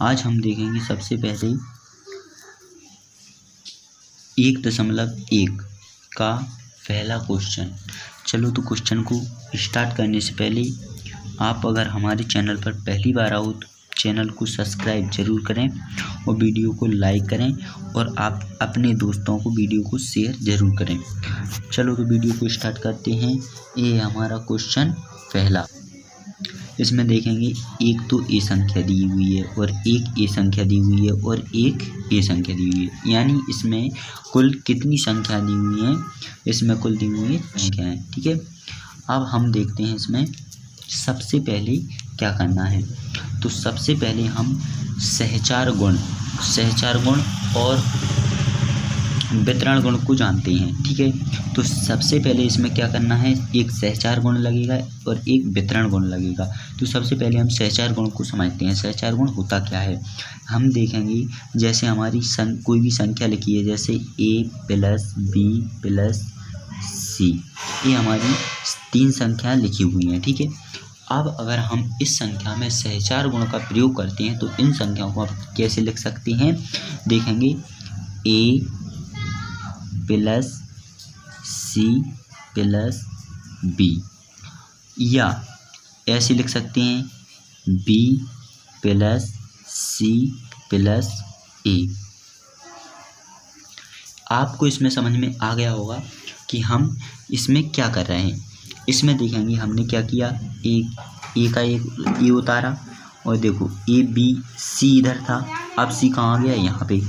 आज हम देखेंगे सबसे पहले 1.1 का पहला क्वेश्चन। चलो तो क्वेश्चन को स्टार्ट करने से पहले आप अगर हमारे चैनल पर पहली बार आओ तो चैनल को सब्सक्राइब जरूर करें और वीडियो को लाइक करें और आप अपने दोस्तों को वीडियो को शेयर जरूर करें। चलो तो वीडियो को स्टार्ट करते हैं। ये हमारा क्वेश्चन पहला। इसमें देखेंगे एक तो ए संख्या दी हुई है और एक ए संख्या दी हुई है और एक ए संख्या दी हुई है, यानी इसमें कुल कितनी संख्या दी हुई है? इसमें कुल दी हुई है संख्या है। ठीक है, अब हम देखते हैं इसमें सबसे पहले क्या करना है। तो सबसे पहले हम सहचार गुण और वितरण गुण को जानते हैं। ठीक है, तो सबसे पहले इसमें क्या करना है, एक सहचार गुण लगेगा और एक वितरण गुण लगेगा। तो सबसे पहले हम सहचार गुण को समझते हैं। सहचार गुण होता क्या है, हम देखेंगे जैसे हमारी कोई भी संख्या लिखी है, जैसे a + b + c, ये हमारी 3 संख्या लिखी हुई हैं। ठीक है, अब अगर हम इस संख्या में सहचार गुण का प्रयोग करते हैं तो इन संख्याओं को आप कैसे लिख सकते हैं, देखेंगे a + c + b, या ऐसे लिख सकते हैं b + c + a। आपको इसमें समझ में आ गया होगा कि हम इसमें क्या कर रहे हैं। इसमें देखेंगे हमने क्या किया, एक का एक ए उतारा और देखो ए बी सी इधर था, अब सी कहाँ गया, यहाँ पे,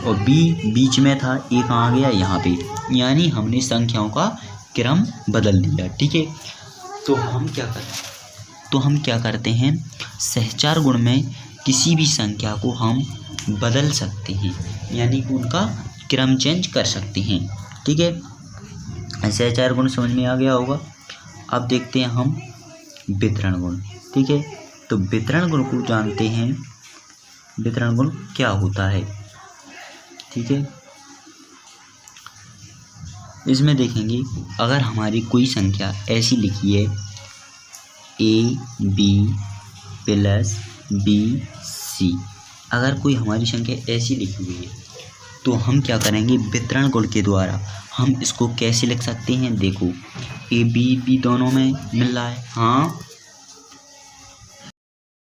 और बी बीच में था, ए कहाँ गया, यहाँ पे, यानी हमने संख्याओं का क्रम बदल दिया। ठीक है, तो हम क्या करते हैं, सहचार गुण में किसी भी संख्या को हम बदल सकते हैं, यानी कि उनका क्रम चेंज कर सकते हैं। ठीक है, सहचार गुण समझ में आ गया होगा। अब देखते हैं हम वितरण गुण। ठीक है, तो वितरण गुण को जानते हैं, वितरण गुण क्या होता है। ठीक है, इसमें देखेंगे अगर हमारी कोई संख्या ऐसी लिखी है a b + b c, अगर कोई हमारी संख्या ऐसी लिखी हुई है तो हम क्या करेंगे, वितरण गुण के द्वारा हम इसको कैसे लिख सकते हैं। देखो a b दोनों में मिल रहा है, हाँ,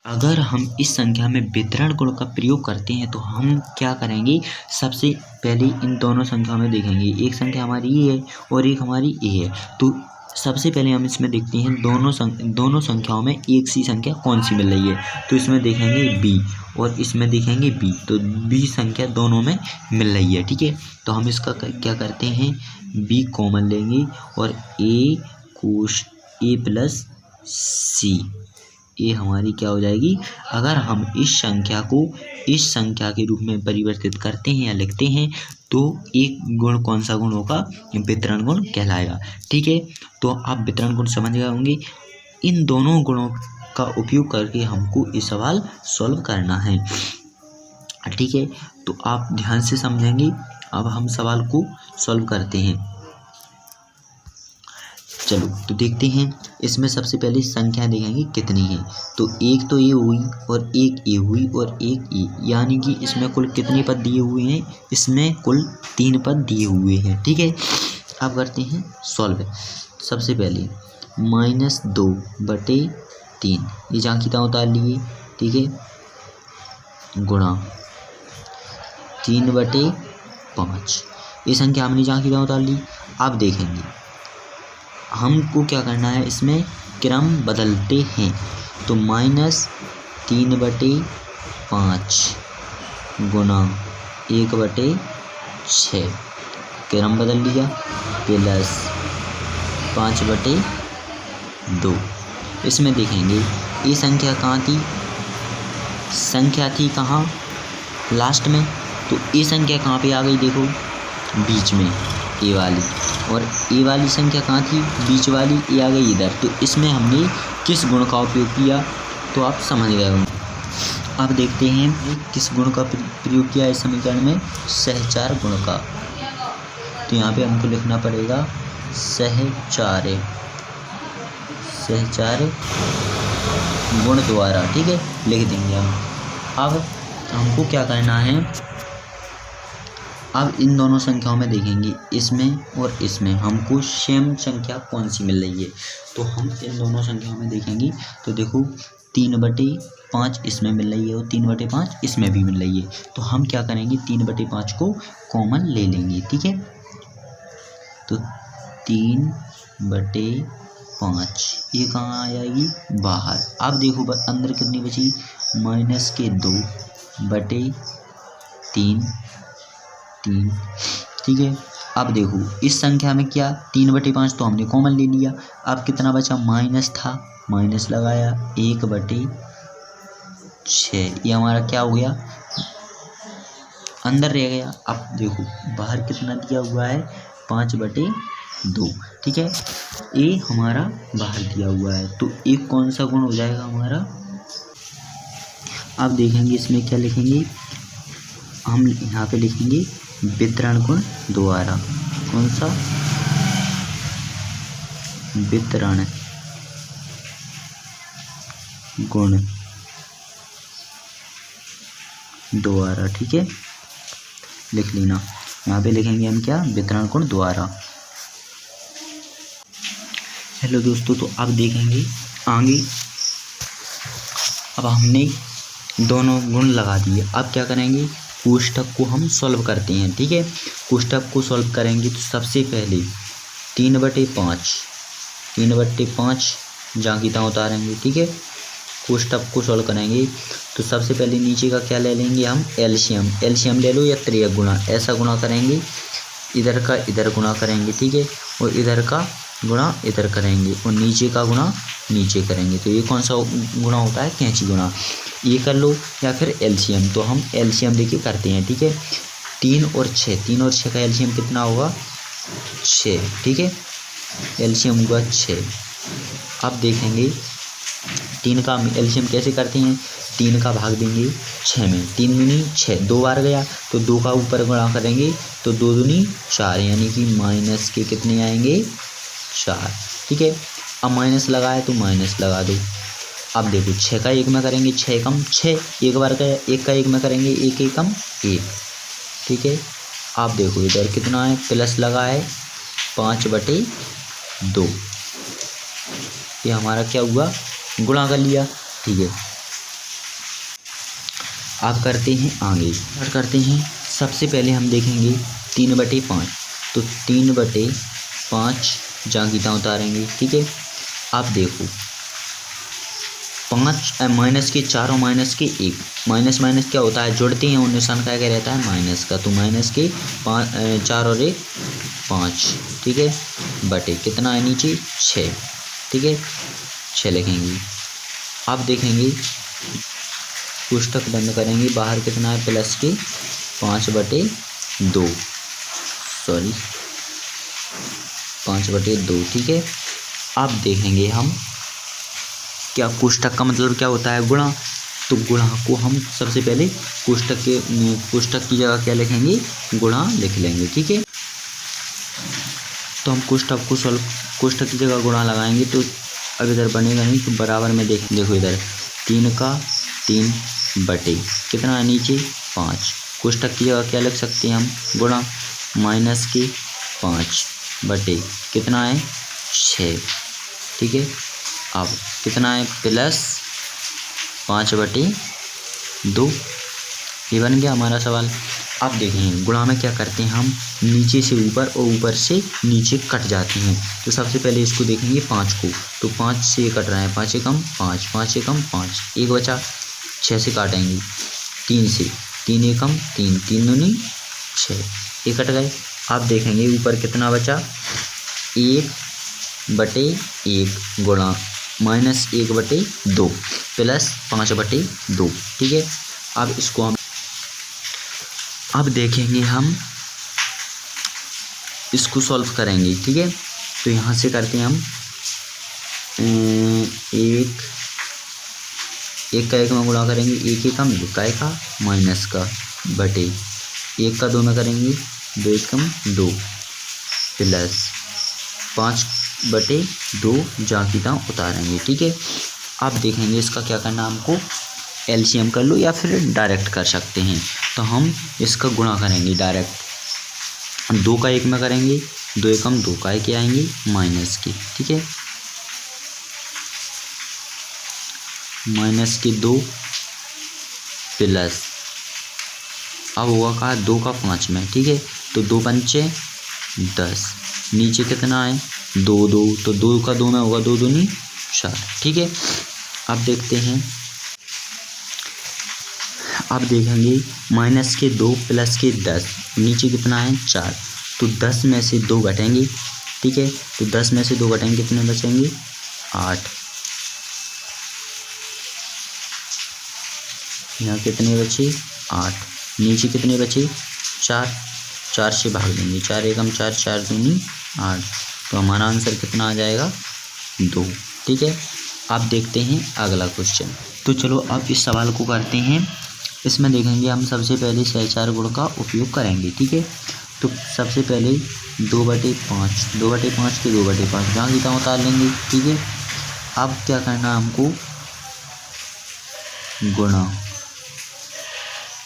अगर हम इस संख्या में वितरण गुण का प्रयोग करते हैं तो हम क्या करेंगे, सबसे पहले इन दोनों संख्याओं में देखेंगे, एक संख्या हमारी ये है और एक हमारी ए है। तो सबसे पहले हम इसमें देखते हैं दोनों संख्याओं में एक सी संख्या कौन सी मिल रही है। तो इसमें देखेंगे बी और इसमें देखेंगे बी, तो बी संख्या दोनों में मिल रही है। ठीक है, तो हम इसका क्या करते हैं, बी कॉमन लेंगे और ए + c, ये हमारी क्या हो जाएगी। अगर हम इस संख्या को इस संख्या के रूप में परिवर्तित करते हैं या लिखते हैं तो एक गुण कौन सा गुण होगा, वितरण गुण कहलाएगा। ठीक है, तो आप वितरण गुण समझ गए होंगे। इन दोनों गुणों का उपयोग करके हमको ये सवाल सॉल्व करना है। ठीक है, तो आप ध्यान से समझेंगे। अब हम सवाल को सॉल्व करते हैं। चलो तो देखते हैं, इसमें सबसे पहले संख्या देखेंगे कितनी है। तो एक तो ये हुई और एक ए हुई और एक ए, यानी कि इसमें कुल कितने पद दिए हुए हैं, इसमें कुल 3 पद दिए हुए हैं। ठीक है, अब करते हैं सॉल्व। सबसे पहले -2/3, ये जहाँ की तहाँ उतार लिए। ठीक है, गुणा 3/5, ये संख्या हमने जहाँ की तहाँ उतार ली। अब देखेंगे हमको क्या करना है, इसमें क्रम बदलते हैं। तो -3/5 गुणा 1/6, क्रम बदल लिया, प्लस 5/2। इसमें देखेंगे ये संख्या कहाँ थी, संख्या थी कहाँ, लास्ट में। तो ये संख्या कहाँ पे आ गई, देखो बीच में ए वाली, और ए वाली संख्या कहाँ थी, बीच वाली, ये आ गई इधर। तो इसमें हमने किस गुण का उपयोग किया, तो आप समझ गए होंगे। अब देखते हैं किस गुण का प्रयोग किया इस समीकरण में, सहचार गुण का। तो यहाँ पे हमको लिखना पड़ेगा सहचार गुण द्वारा। ठीक है, लिख देंगे हम। अब हमको क्या करना है, अब इन दोनों संख्याओं में देखेंगे, इसमें और इसमें हमको सेम संख्या कौन सी मिल रही है। तो हम इन दोनों संख्याओं में देखेंगे तो देखो 3/5 इसमें मिल रही है और 3/5 इसमें भी मिल रही है। तो हम क्या करेंगे, 3/5 को कॉमन ले लेंगे, ठीक है। तो 3/5 ये कहाँ आ जाएगी, बाहर। अब देखो अंदर कितनी बची, -2/3 ठीक है। अब देखो इस संख्या में क्या 3/5 तो हमने कॉमन ले लिया। अब कितना बचा, माइनस था, माइनस लगाया 1/6, ये हमारा क्या हो गया, अंदर रह गया। अब देखो बाहर कितना दिया हुआ है, 5/2, ठीक है। ये हमारा बाहर दिया हुआ है, तो एक कौन सा गुण हो जाएगा हमारा। अब देखेंगे इसमें क्या लिखेंगे, हम यहाँ पे लिखेंगे वितरण गुण द्वारा। कौन सा, वितरण गुण द्वारा, ठीक है, लिख लेना। यहाँ पे लिखेंगे हम क्या, वितरण गुण द्वारा। हेलो दोस्तों, तो अब देखेंगे आगे। अब हमने दोनों गुण लगा दिए, अब क्या करेंगे, कोष्ठक को हम सॉल्व करते हैं, ठीक है। कोष्ठक को सॉल्व करेंगे तो सबसे पहले 3/5 जहाँ की तहाँ उतारेंगे, ठीक है। कोष्ठक को सॉल्व करेंगे तो सबसे पहले नीचे का क्या ले लेंगे हम, एलसीएम ले लो या त्रियक गुणा, ऐसा गुणा करेंगे, इधर का इधर गुणा करेंगे, ठीक है, और इधर का गुणा इधर करेंगे और नीचे का गुणा नीचे करेंगे। तो ये कौन सा गुणा होता है, कैंची गुणा, ये कर लो, या फिर एलसीएम। तो हम एलसीएम देखिए करते हैं, ठीक है। 3 और 6 का एलसीएम कितना होगा, 6, ठीक है, एलसीएम होगा 6। अब देखेंगे 3 का एलसीएम कैसे करते हैं, 3 का भाग देंगे 6 में, 3 दूनी 6, 2 बार गया तो 2 का ऊपर गुणा करेंगे तो 2 दूनी 4, यानी कि माइनस के कितने आएंगे, 4, ठीक है। अब माइनस लगाए तो माइनस लगा दो। अब देखो 6 का 1 में करेंगे 6 एकम 6, एक बार गया, 1 का 1 में करेंगे 1 एकम 1, ठीक है। आप देखो इधर कितना है, प्लस लगा है 5/2, ये हमारा क्या हुआ, गुणा कर लिया, ठीक है। आप करते हैं आगे, और करते हैं सबसे पहले हम देखेंगे 3/5, तो 3/5 जहाँ की तहाँ उतारेंगे, ठीक है। आप देखो 5 माइनस के 4 और माइनस के 1, माइनस माइनस क्या होता है, जुड़ते हैं और निशान क्या रहता है, माइनस का। तो माइनस के 4 और 1 5, ठीक है, बटे कितना है नीचे 6, ठीक है, 6 लिखेंगे। अब देखेंगे कोष्ठक बंद करेंगे, बाहर कितना है, प्लस के 5/2, 5/2, ठीक है। अब देखेंगे हम क्या कोष्ठक का मतलब क्या होता है, गुणा। तो गुणा को हम सबसे पहले कोष्ठक की जगह क्या लिखेंगे, गुणा लिख लेंगे, ठीक है। तो हम कोष्ठक की जगह गुणा लगाएंगे तो अब इधर बनेगा नहीं, तो बराबर में देखो इधर 3 का 3 बटे कितना है नीचे 5, कोष्ठक की जगह क्या लिख सकते हैं हम, गुणा, माइनस के 5 बटे कितना है 6, ठीक है। अब कितना है, प्लस 5/2, ये बन गया हमारा सवाल। अब देखें गुणा में क्या करते हैं हम, नीचे से ऊपर और ऊपर से नीचे कट जाते हैं। तो सबसे पहले इसको देखेंगे 5 को, तो 5 से कट रहा है, 5 एकम 5, 5 एकम 5, एक बचा, 6 से काटेंगे 3 से, 3 एकम 3, 3 दूनी 6, ये कट गए। अब देखेंगे ऊपर कितना बचा, 1/1 गुणा -1/2 प्लस 5/2, ठीक है। अब इसको हम अब देखेंगे हम इसको सॉल्व करेंगे, ठीक है। तो यहाँ से करते हैं हम 1 का 1 में गुणा करेंगे, 1 एकम 2 का 1 का माइनस का बटे 1 का 2 में करेंगे 2 एकम 2 प्लस 5/2 जहाँ की तहाँ उतारेंगे, ठीक है। अब देखेंगे इसका क्या करना हमको, एलसीएम कर लो या फिर डायरेक्ट कर सकते हैं। तो हम इसका गुणा करेंगे डायरेक्ट, 2 का 1 में करेंगे, 2 एकम 2 का 1 आएंगे माइनस के, ठीक है, -2 प्लस, अब हुआ कहा 2 का 5 में, ठीक है, तो 2 पंचे 10, नीचे कितना है 2 2, तो 2 का 2 में होगा 2 दूनी 4, ठीक है। अब देखते हैं, अब देखेंगे -2 प्लस के 10, नीचे कितना है 4, तो 10 में से 2 घटेंगे, ठीक है, तो 10 में से 2 घटेंगे कितने बचेंगे 8, यहाँ कितने बचे 8, नीचे कितने बचे 4, 4 से भाग देंगे, 4 एकम 4, 4 दूनी 8, तो हमारा आंसर कितना आ जाएगा 2, ठीक है। अब देखते हैं अगला क्वेश्चन। तो चलो अब इस सवाल को करते हैं। इसमें देखेंगे हम सबसे पहले सहचार गुण का उपयोग करेंगे, ठीक है। तो सबसे पहले 2/5, 2/5 के 2/5 जहाँ की तहाँ उतार लेंगे, ठीक है। अब क्या करना है हमको, गुणा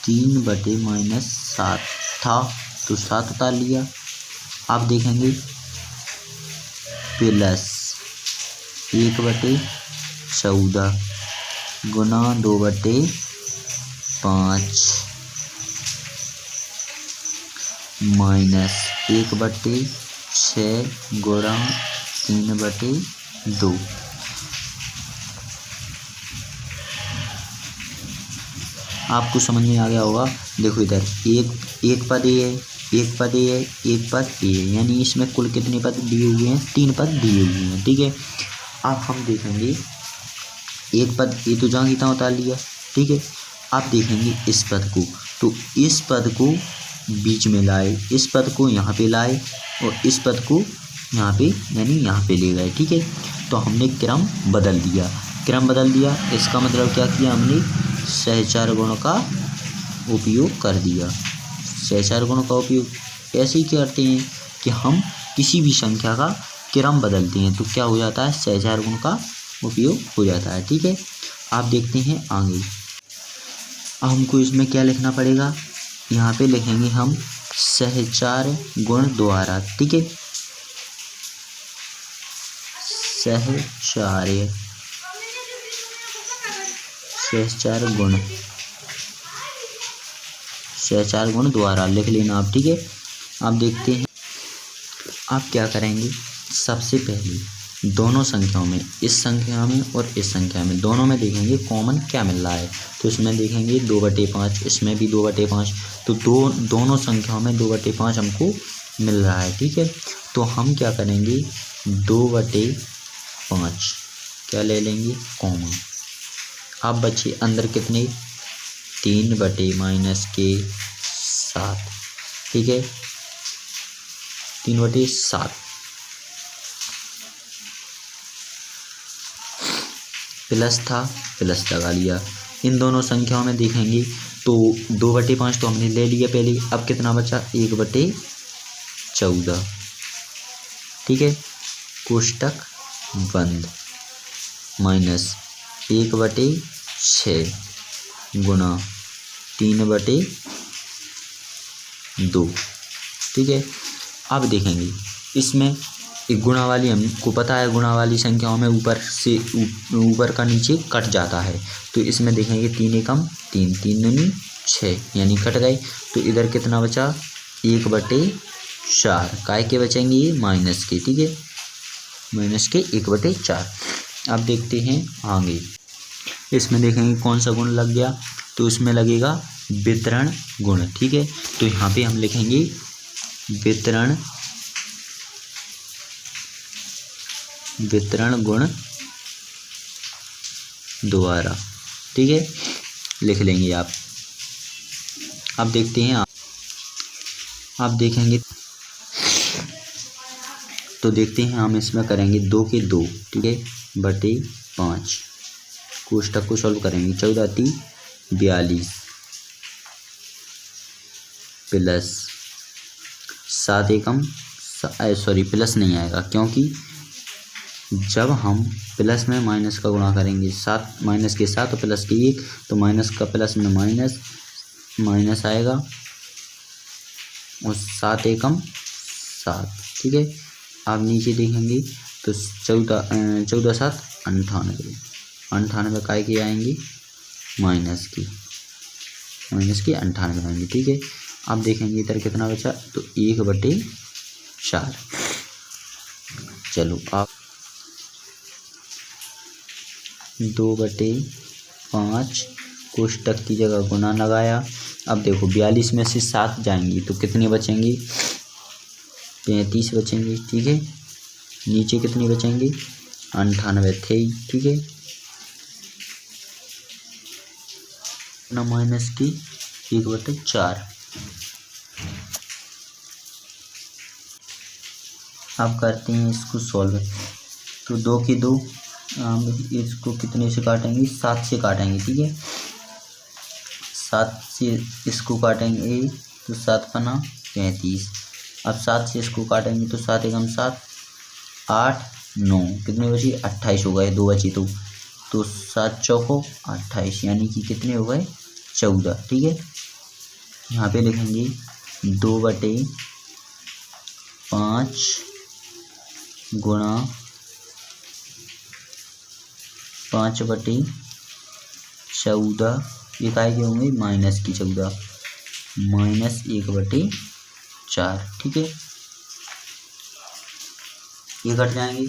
3/-7 था तो 7 उतार लिया। अब देखेंगे प्लस 1/14 गुणा 2/5 माइनस 1/6 गुणा 3/2। आपको समझ में आ गया होगा। देखो इधर एक पद ए है, एक पद ए है, एक पद ए है, यानी इसमें कुल कितने पद दिए हुए हैं 3 पद दिए हुए हैं, ठीक है। अब हम देखेंगे एक पद ए तो जहाँ की तहाँ उतार लिया, ठीक है। अब देखेंगे इस पद को, तो इस पद को बीच में लाए, इस पद को यहाँ पे लाए और इस पद को यहाँ पे यानी यहाँ पे ले गए, ठीक है। तो हमने क्रम बदल दिया, क्रम बदल दिया, इसका मतलब क्या किया हमने सहचार गुण का उपयोग कर दिया। सहचार गुण का उपयोग ऐसे ही करते हैं कि हम किसी भी संख्या का क्रम बदलते हैं तो क्या हो जाता है सहचार गुण का उपयोग हो जाता है, ठीक है। आप देखते हैं आगे। हमको इसमें क्या लिखना पड़ेगा, यहाँ पे लिखेंगे हम सहचार गुण द्वारा, ठीक है, सहचार गुण द्वारा लिख लेना आप, ठीक है। आप देखते हैं आप क्या करेंगे, सबसे पहले दोनों संख्याओं में, इस संख्या में और इस संख्या में, दोनों में देखेंगे कॉमन क्या मिल रहा है। तो इसमें देखेंगे 2/5, इसमें भी 2/5, तो दोनों संख्याओं में 2/5 हमको मिल रहा है, ठीक है। तो हम क्या करेंगे 2/5 क्या ले लेंगे कॉमन। अब बचे अंदर कितने 3/-7, ठीक है, 3/7 प्लस था, प्लस लगा लिया। इन दोनों संख्याओं में देखेंगे तो 2/5 तो हमने ले लिया पहले, अब कितना बचा 1/14, ठीक है, कोष्टक बंद, माइनस 1/6 गुणा 3/2, ठीक है। अब देखेंगे इसमें एक गुणा वाली, हमको पता है गुणा वाली संख्याओं में ऊपर से ऊपर का नीचे कट जाता है, तो इसमें देखेंगे 3 एकम 3, 3 दूनी 6 यानी कट गए। तो इधर कितना बचा 1/4, काय के बचेंगे ये माइनस के, ठीक है, माइनस के 1/4। अब देखते हैं आगे। इसमें देखेंगे कौन सा गुण लग गया, तो इसमें लगेगा वितरण गुण, ठीक है। तो यहाँ पे हम लिखेंगे वितरण गुण द्वारा, ठीक है, लिख लेंगे आप। अब देखते हैं आप देखेंगे तो देखते हैं हम इसमें करेंगे 2 के 2, ठीक है, /5 कोष्टक को सॉल्व करेंगे, 14×42 प्लस 7 एकम सॉरी प्लस नहीं आएगा क्योंकि जब हम प्लस में माइनस का गुणा करेंगे, 7 माइनस के 7 और प्लस के 1, तो माइनस का प्लस में माइनस माइनस आएगा और 7 एकम 7। ठीक है, आप नीचे देखेंगे तो 14 7 98, 98 काय की आएंगी माइनस की 98 आएंगी। ठीक है, अब देखेंगे इधर कितना बचा, तो 1/4। चलो आप 2/5 कोष्टक की जगह गुना लगाया। अब देखो 42 में से 7 जाएंगी तो कितनी बचेंगी, 35 बचेंगी। ठीक है, नीचे कितनी बचेंगी, 98 थे। ठीक है, ना माइनस की 1/4। अब करते हैं इसको सॉल्व। तो 2 की 2, हम इसको कितने से काटेंगे, 7 से काटेंगे। ठीक है, 7 से इसको काटेंगे तो 7 पना 35। अब 7 से इसको काटेंगे तो 7 एकम 7, 8 9, कितने बची, 28 हो गए, 2 बची तो 7 चौको 28, यानी कि कितने हो गए, 14। ठीक है, यहाँ पे लिखेंगे 2/5 गुणा 5/14, ये काय के होंगे, माइनस की 14 माइनस 1/4। ठीक है, ये कट जाएंगे।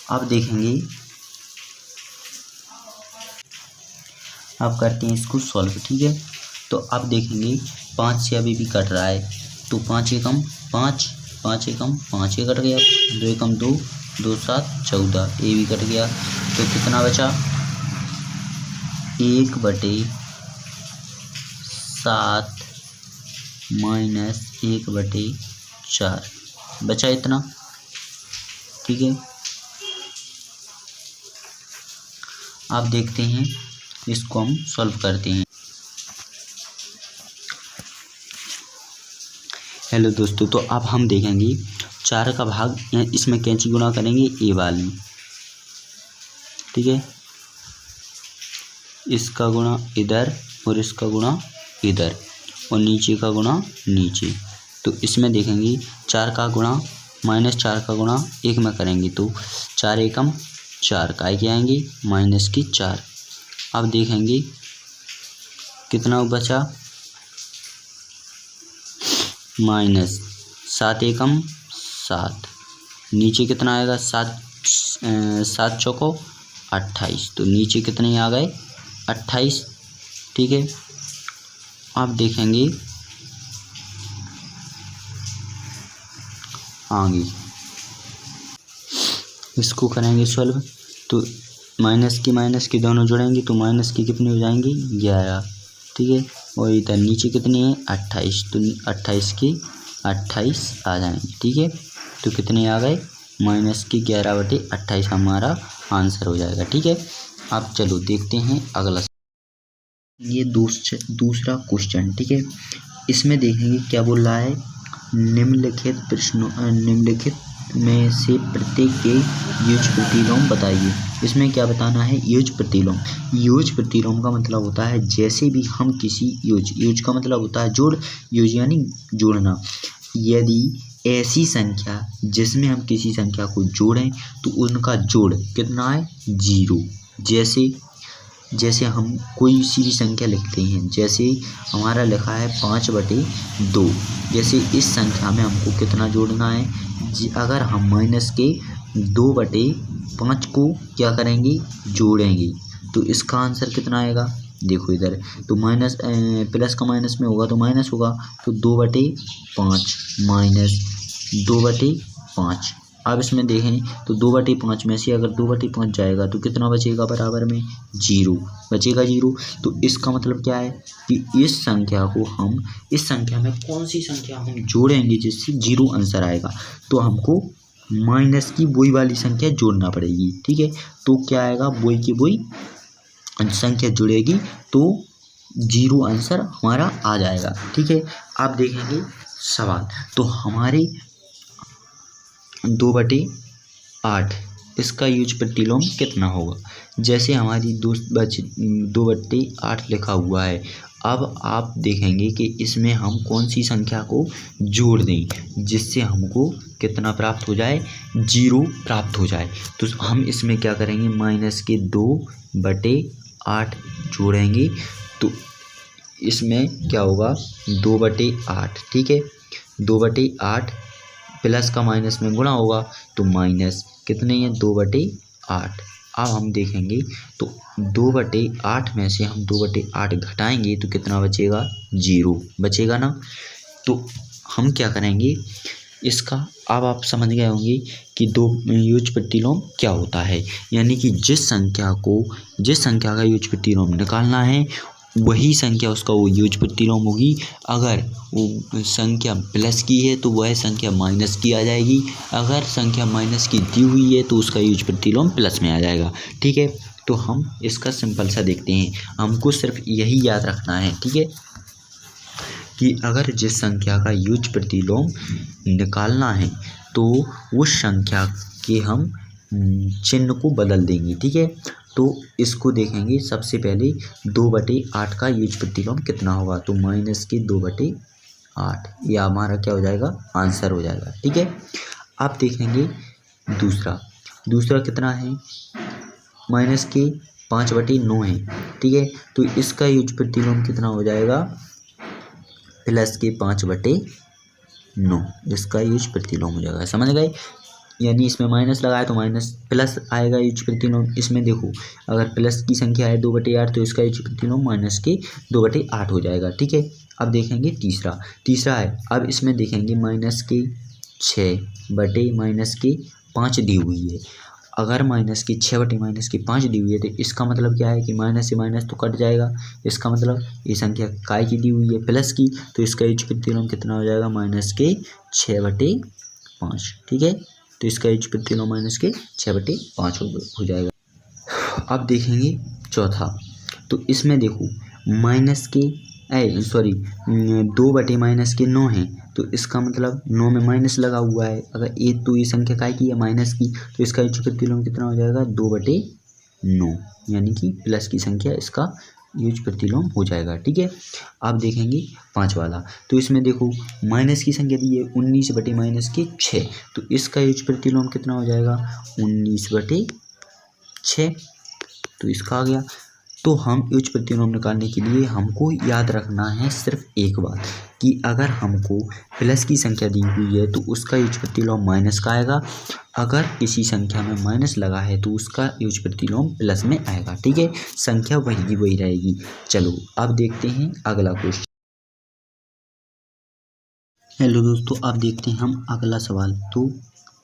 अब देखेंगे, अब करते हैं इसको सॉल्व। ठीक है, तो अब देखेंगे 5 से अभी भी कट रहा है, तो 5 एकम 5, 5 एकम 5, ये कट गया, 2 एकम 2, 2 7 14, ये भी कट गया। तो कितना बचा, 1/7 माइनस 1/4 बचा इतना। ठीक है, आप देखते हैं इसको हम सॉल्व करते हैं। हेलो दोस्तों, तो अब हम देखेंगे 4 का भाग, इसमें कैंची गुणा करेंगे ए वाली। ठीक है, इसका गुणा इधर और इसका गुणा इधर और नीचे का गुणा नीचे। तो इसमें देखेंगे 4 का गुणा -4 का गुणा 1 में करेंगे तो 4 एकम 4, काय के आएंगे माइनस की 4। अब देखेंगे कितना बचा, माइनस 7 एकम 7, नीचे कितना आएगा, 7 चौको 28, तो नीचे कितने आ गए, 28। ठीक है, अब देखेंगे आगे, इसको करेंगे सॉल्व। तो माइनस की दोनों जोड़ेंगे तो माइनस की कितनी हो जाएंगी, 11। ठीक है, और इधर नीचे कितनी है, 28, तो 28 की 28 आ जाएंगे। ठीक है, तो कितने आ गए, माइनस की 11/28 हमारा आंसर हो जाएगा। ठीक है, अब चलो देखते हैं अगला। ये दूसरा क्वेश्चन। ठीक है, इसमें देखेंगे क्या बोल रहा है, निम्नलिखित में से प्रत्येक के योज प्रतिलोम बताइए। इसमें क्या बताना है, योज प्रतिलोम। योज प्रतिलोम का मतलब होता है जैसे भी हम किसी योज का मतलब होता है जोड़, योज यानी जोड़ना। यदि ऐसी संख्या जिसमें हम किसी संख्या को जोड़ें तो उनका जोड़ कितना है, 0। जैसे हम कोई सी संख्या लिखते हैं, जैसे हमारा लिखा है 5/2, जैसे इस संख्या में हमको कितना जोड़ना है, अगर हम माइनस के 2/5 को क्या करेंगे, जोड़ेंगे तो इसका आंसर कितना आएगा, देखो इधर तो माइनस प्लस का माइनस में होगा तो माइनस होगा, तो 2/5 माइनस 2/5। अब इसमें देखें तो 2/5 में से अगर 2/5 जाएगा तो कितना बचेगा, बराबर में 0 बचेगा, 0। तो इसका मतलब क्या है कि इस संख्या में कौन सी संख्या हम जोड़ेंगे जिससे 0 आंसर आएगा, तो हमको माइनस की वही वाली संख्या जोड़ना पड़ेगी। ठीक है, तो क्या आएगा, वही की वही संख्या जुड़ेगी तो 0 आंसर हमारा आ जाएगा। ठीक है, आप देखेंगे सवाल, तो हमारे 2/8 इसका यूज प्रतिलोम कितना होगा। जैसे हमारी 2/8 लिखा हुआ है। अब आप देखेंगे कि इसमें हम कौन सी संख्या को जोड़ दें जिससे हमको कितना प्राप्त हो जाए, 0 प्राप्त हो जाए। तो हम इसमें क्या करेंगे, -2/8 जोड़ेंगे तो इसमें क्या होगा 2/8, ठीक है। 2/8 प्लस का माइनस में गुणा होगा तो माइनस कितने हैं 2/8। अब हम देखेंगे तो 2/8 में से हम 2/8 घटाएंगे तो कितना बचेगा, 0 बचेगा ना। तो हम क्या करेंगे इसका, अब आप समझ गए होंगे कि दो यूज प्रतिलोम क्या होता है। यानी कि जिस संख्या का यूज प्रतिलोम निकालना है वही संख्या उसका वो यूज प्रतिलोम होगी। अगर वो संख्या प्लस की है तो वह संख्या माइनस की आ जाएगी। अगर संख्या माइनस की दी हुई है तो उसका यूज प्रतिलोम प्लस में आ जाएगा, ठीक है। तो हम इसका सिंपल सा देखते हैं, हमको सिर्फ यही याद रखना है, ठीक है, कि अगर जिस संख्या का यूज प्रतिलोम निकालना है तो उस संख्या के हम चिन्ह को बदल देंगे, ठीक है। तो इसको देखेंगे सबसे पहले 2/8 का यूज प्रतिलोम कितना होगा, तो -2/8 यह हमारा क्या हो जाएगा, आंसर हो जाएगा, ठीक है। आप देखेंगे दूसरा कितना है, -5/9 है, ठीक है। तो इसका यूज प्रतिलोम कितना हो जाएगा, +5/9 इसका यूज प्रतिलोम हो जाएगा, समझ गए। यानी इसमें माइनस लगाया तो माइनस प्लस आएगा यूज प्रतिलोम। इसमें देखो अगर प्लस की संख्या है 2/8 तो इसका यूज प्रतिलोम -2/8 हो जाएगा, ठीक है। अब देखेंगे तीसरा है। अब इसमें देखेंगे -6/-5 दी हुई है। अगर -6/-5 दी हुई है तो इसका मतलब क्या है कि माइनस से माइनस तो कट जाएगा। इसका मतलब ये संख्या काय की दी हुई है, प्लस की, तो इसका यूज प्रतिलोम कितना हो जाएगा, -6/5, ठीक है। तो इसका यूज प्रतिलोम -6/5 हो जाएगा। अब देखेंगे चौथा। तो इसमें देखो 2/-9 है तो इसका मतलब 9 में माइनस लगा हुआ है। अगर तो ये संख्या काय की है, माइनस की, तो इसका यूज प्रतिलोम कितना हो जाएगा, 2/9, यानी कि प्लस की संख्या इसका यूज प्रतिलोम हो जाएगा, ठीक है। आप देखेंगे 5 वाला। तो इसमें देखो माइनस की संख्या दी है 19/-6, तो इसका यूज प्रतिलोम कितना हो जाएगा, 19/6, तो इसका आ गया। तो हम यूज प्रतिलोम निकालने के लिए हमको याद रखना है सिर्फ एक बात, कि अगर हमको प्लस की संख्या दी हुई है तो उसका यूज प्रतिलोम माइनस का आएगा। अगर किसी संख्या में माइनस लगा है तो उसका यूज प्रतिलोम प्लस में आएगा, ठीक है। संख्या वही की वही रहेगी। चलो अब देखते हैं अगला क्वेश्चन। हेलो दोस्तों, अब देखते हैं हम अगला सवाल। तो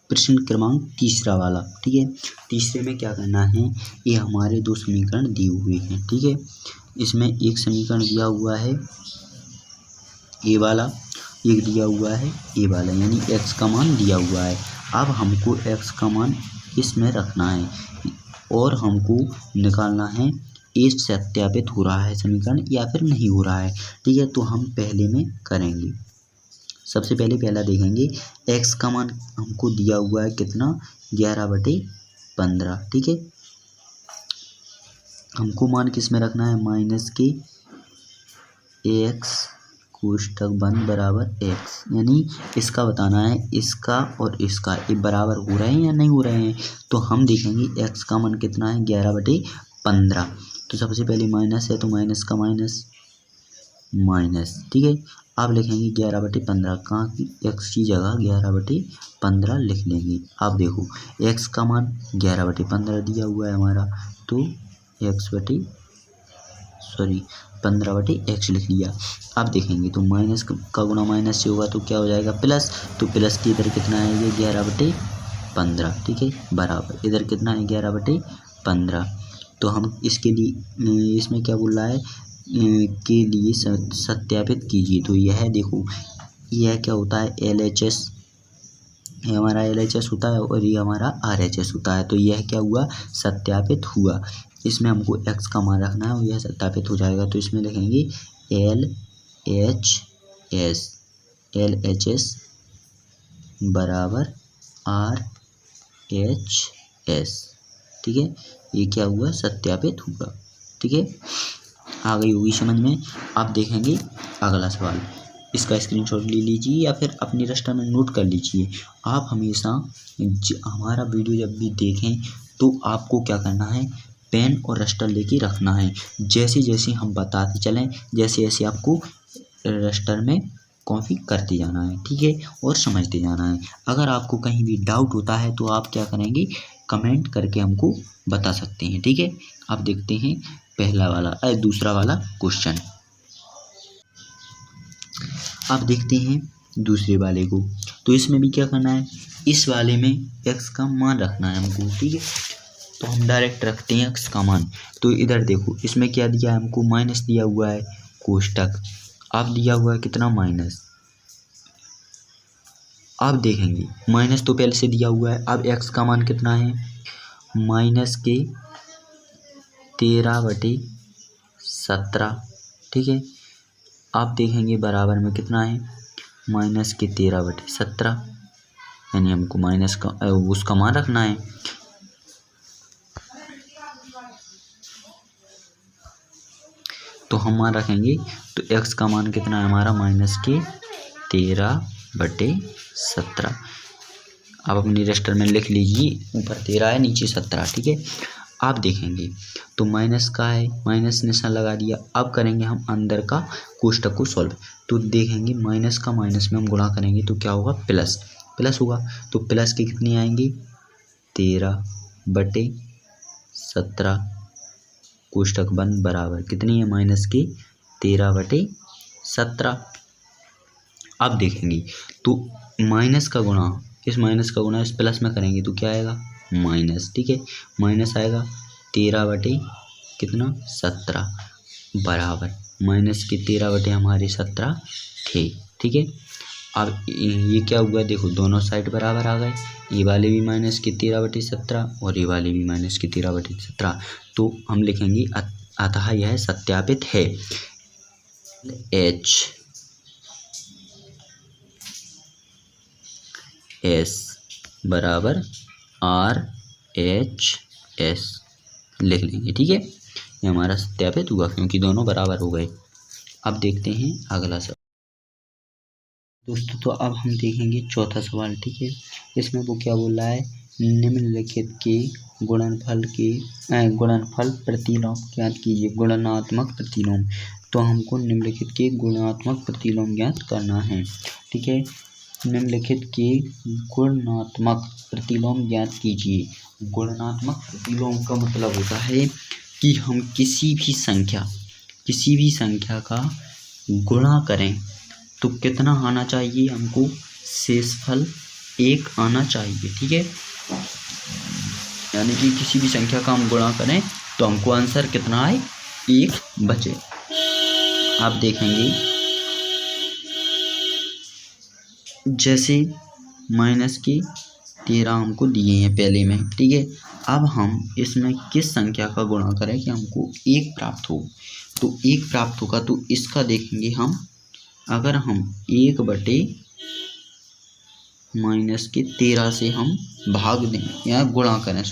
प्रश्न क्रमांक तीसरा वाला, ठीक है। तीसरे में क्या करना है, ये हमारे दो समीकरण दिए हुए हैं, ठीक है। इसमें एक समीकरण दिया हुआ है ए वाला, एक दिया हुआ है ए वाला, यानी x का मान दिया हुआ है। अब हमको x का मान इसमें रखना है और हमको निकालना है ए सत्यापित हो रहा है समीकरण या फिर नहीं हो रहा है, ठीक है। तो हम पहले में करेंगे। सबसे पहला देखेंगे x का मान हमको दिया हुआ है कितना, 11/15, ठीक है। हमको मान किस में रखना है, -x कोष्टक बंद बराबर x, यानी इसका बताना है इसका और इसका ये बराबर हो रहे हैं या नहीं हो रहे हैं। तो हम देखेंगे x का मान कितना है, 11/15। तो सबसे पहले माइनस है तो माइनस का माइनस, ठीक है। अब लिखेंगे 11/15, कहाँ की x की जगह 11/15 लिख लेंगे। अब देखो x का मान 11/15 दिया हुआ है हमारा, तो 15/x लिख लिया। अब देखेंगे तो माइनस का गुणा माइनस से होगा तो क्या हो जाएगा, प्लस। तो प्लस के इधर कितना है, ये 11/15, ठीक है, बराबर इधर कितना है 11/15। तो हम इसके लिए इसमें क्या बोल रहा है, के लिए सत्यापित कीजिए। तो यह देखो यह क्या होता है, LHS, ये हमारा LHS होता है और ये हमारा RHS होता है। तो यह क्या हुआ, सत्यापित हुआ। इसमें हमको x का मान रखना है और यह सत्यापित हो जाएगा। तो इसमें लिखेंगे LHS बराबर RHS, एस। ठीक है, ये क्या हुआ, सत्यापित हुआ। ठीक है, आ गई होगी समझ में। आप देखेंगे अगला सवाल, इसका स्क्रीनशॉट ले लीजिए या फिर अपनी रजिस्टर में नोट कर लीजिए। आप हमेशा हमारा वीडियो जब भी देखें तो आपको क्या करना है, पेन और रजिस्टर लेके रखना है। जैसे जैसे हम बताते चलें, जैसे जैसे आपको रजिस्टर में कॉपी करते जाना है। ठीक है, और समझते जाना है। अगर आपको कहीं भी डाउट होता है तो आप क्या करेंगे, कमेंट करके हमको बता सकते हैं। ठीक है, आप देखते हैं दूसरा वाला क्वेश्चन। आप देखते हैं दूसरे वाले को, तो इसमें भी क्या करना है, इस वाले में x का मान रखना है हमको। ठीक है, तो हम डायरेक्ट रखते हैं x का मान। तो इधर देखो, इसमें क्या दिया है हमको, माइनस दिया हुआ है कोष्टक। अब दिया हुआ है कितना, माइनस। अब देखेंगे माइनस तो पहले से दिया हुआ है। अब x का मान कितना है, माइनस के 13/17। ठीक है, आप देखेंगे बराबर में कितना है, माइनस के 13/17, यानी हमको माइनस का उसका मान रखना है। तो हम मान रखेंगे, तो x का मान कितना है हमारा, माइनस के 13/17। आप अपनी रजिस्टर में लिख लीजिए, ऊपर 13 है, नीचे 17। ठीक है, आप देखेंगे तो माइनस का है, माइनस निशान लगा दिया। अब करेंगे हम अंदर का कोष्टक को सॉल्व। तो देखेंगे माइनस का माइनस में हम गुणा करेंगे तो क्या होगा, प्लस। प्लस होगा तो प्लस के कितने आएंगे, 13/17 कोष्टक बंद बराबर कितनी है, माइनस के 13/17। अब देखेंगे तो माइनस का गुणा इस प्लस में करेंगे तो क्या आएगा, माइनस। ठीक है, माइनस आएगा 13/17 बराबर माइनस के 13 हमारे 17 थे। ठीक है, अब ये क्या हुआ, देखो दोनों साइड बराबर आ गए। ये वाले भी माइनस के 13/17 और ये वाले भी माइनस के 13/17। तो हम लिखेंगे अतः यह सत्यापित है। एच एस बराबर RHS लिख लेंगे। ठीक है, ये हमारा सत्यापित हुआ क्योंकि दोनों बराबर हो गए। अब देखते हैं अगला सवाल दोस्तों। तो अब हम देखेंगे चौथा सवाल। ठीक है, इसमें वो क्या बोल रहा है, निम्नलिखित के गुणनफल प्रतिलोम ज्ञात कीजिए। गुणनात्मक प्रतिलोम, तो हमको निम्नलिखित के गुणात्मक प्रतिलोम ज्ञात करना है। ठीक है, निम्नलिखित के गुणात्मक प्रतिलोम ज्ञात कीजिए। गुणात्मक प्रतिलोम का मतलब होता है कि हम किसी भी संख्या का गुणा करें तो कितना आना चाहिए, हमको शेषफल 1 आना चाहिए। ठीक है, यानी कि किसी भी संख्या का हम गुणा करें तो हमको आंसर कितना आए, 1 बचे। आप देखेंगे जैसे माइनस के 13 हमको दिए हैं पहले में। ठीक है, अब हम इसमें किस संख्या का गुणा करें कि हमको 1 प्राप्त हो, तो 1 प्राप्त होगा। तो इसका देखेंगे हम, अगर हम 1/-13 से हम भाग दें या गुणा करें,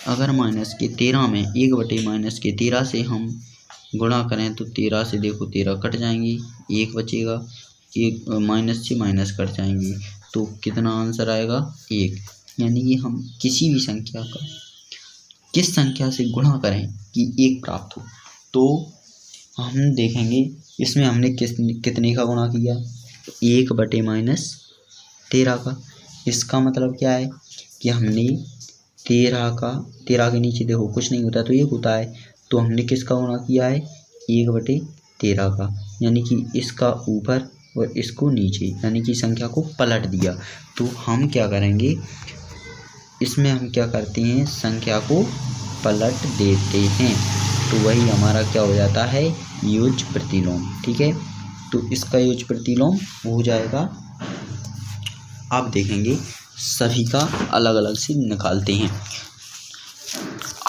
अगर माइनस के 13 में 1/-13 से हम गुणा करें तो 13 से देखो 13 कट जाएंगी, 1 बचेगा, 1 माइनस से माइनस कट जाएंगी, तो कितना आंसर आएगा, 1। यानी कि हम किसी भी संख्या का किस संख्या से गुणा करें कि 1 प्राप्त हो। तो हम देखेंगे इसमें हमने कितने का गुणा किया, 1/-13 का। इसका मतलब क्या है कि हमने 13 के नीचे देखो कुछ नहीं होता तो 1 होता है, तो हमने किसका गुणा किया है, 1/13 का, यानी कि इसका ऊपर और इसको नीचे, यानी कि संख्या को पलट दिया। तो हम क्या करेंगे, इसमें हम क्या करते हैं, संख्या को पलट देते हैं, तो वही हमारा क्या हो जाता है, योज्य प्रतिलोम। ठीक है, तो इसका योज्य प्रतिलोम हो जाएगा। आप देखेंगे सभी का अलग अलग से निकालते हैं।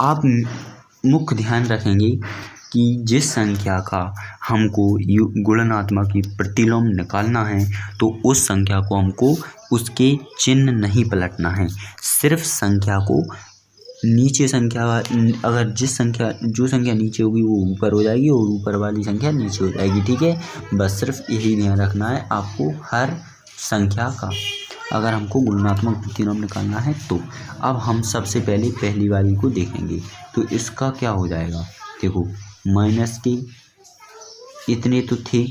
आप मुख्य ध्यान रखेंगे कि जिस संख्या का हमको गुणनात्मक प्रतिलोम निकालना है तो उस संख्या को हमको उसके चिन्ह नहीं पलटना है, सिर्फ संख्या को नीचे संख्या अगर जो संख्या नीचे होगी वो ऊपर हो जाएगी और ऊपर वाली संख्या नीचे हो जाएगी। ठीक है, बस सिर्फ यही ध्यान रखना है आपको हर संख्या का, अगर हमको गुणात्मक प्रतिलोम निकालना है तो। अब हम सबसे पहले पहली वाली को देखेंगे, तो इसका क्या हो जाएगा। देखो माइनस के इतने तो थे,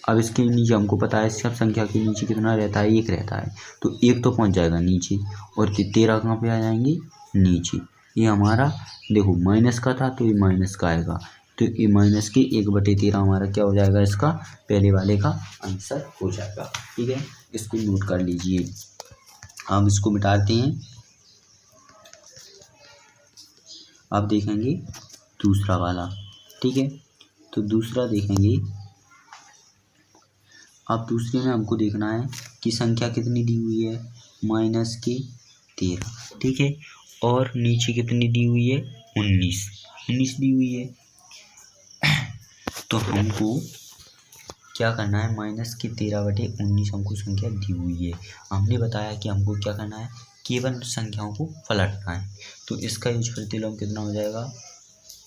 अब इसके नीचे हमको पता है सब संख्या के नीचे कितना रहता है, 1 रहता है, तो 1 तो पहुंच जाएगा नीचे, और 13 कहाँ पे आ जाएंगे, नीचे। ये हमारा देखो माइनस का था तो ये माइनस का आएगा, तो ये माइनस के 1/13 हमारा क्या हो जाएगा, इसका पहले वाले का आंसर हो जाएगा। ठीक है, इसको नोट कर लीजिए। हम इसको मिटाते हैं। अब देखेंगे दूसरा वाला। ठीक है, तो दूसरा देखेंगे। अब दूसरे में हमको देखना है कि संख्या कितनी दी हुई है, -13। ठीक है, और नीचे कितनी दी हुई है, 19 दी हुई है। तो हमको क्या करना है, -13/19 हमको संख्या दी हुई है। हमने बताया कि हमको क्या करना है, केवल संख्याओं को पलटना है। तो इसका यूज प्रतिलोम कितना हो जाएगा,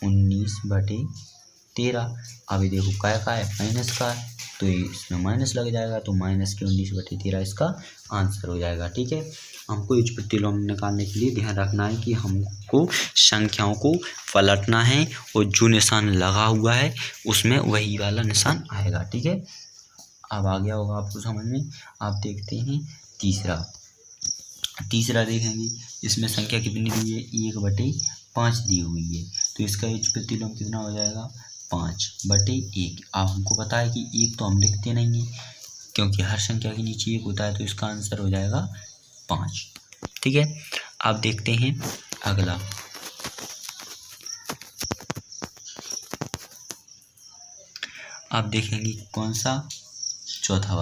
19/13। अभी देखो काय का है, माइनस का है, तो इसमें माइनस लग जाएगा, तो -19/13 इसका आंसर हो जाएगा। ठीक है, हमको इस प्रतिलोम निकालने के लिए ध्यान रखना है कि हमको संख्याओं को पलटना है और जो निशान लगा हुआ है उसमें वही वाला निशान आएगा। ठीक है, अब आ गया होगा आपको समझ में। आप देखते हैं तीसरा देखेंगे। इसमें संख्या कितनी दी है, 1/5 दी हुई है, तो इसका इस प्रतिलोम कितना हो जाएगा, 5/1। अब हमको पता है कि 1 तो हम लिखते नहीं है क्योंकि हर संख्या के नीचे 1 होता है, तो इसका आंसर हो जाएगा 5। ठीक है, अब देखते हैं अगला। अब देखेंगे कौन सा, चौथा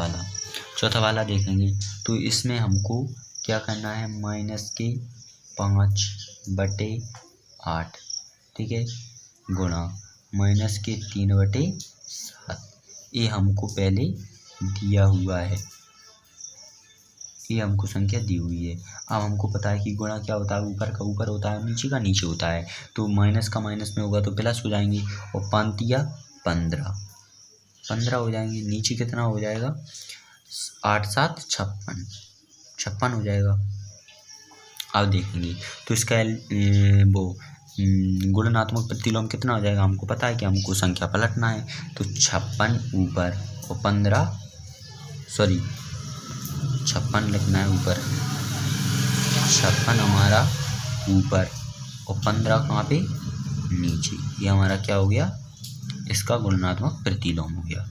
वाला देखेंगे। तो इसमें हमको क्या करना है, -5/8। ठीक है, गुणा -3/7। ये हमको पहले दिया हुआ है, ये हमको संख्या दी हुई है। अब हमको पता है कि गुणा क्या होता है, ऊपर का ऊपर होता है, नीचे का नीचे होता है, तो माइनस का माइनस में होगा तो प्लस हो जाएंगे, और 15 हो जाएंगे। नीचे कितना हो जाएगा, 8 7 56 हो जाएगा। अब देखेंगे तो इसका गुणात्मक प्रतिलोम कितना हो जाएगा, हमको पता है कि हमको संख्या पलटना है, तो 56 ऊपर और 56 लिखना है ऊपर, 56 हमारा ऊपर और 15 कहाँ पे, नीचे। ये हमारा क्या हो गया, इसका गुणात्मक प्रतिलोम हो गया।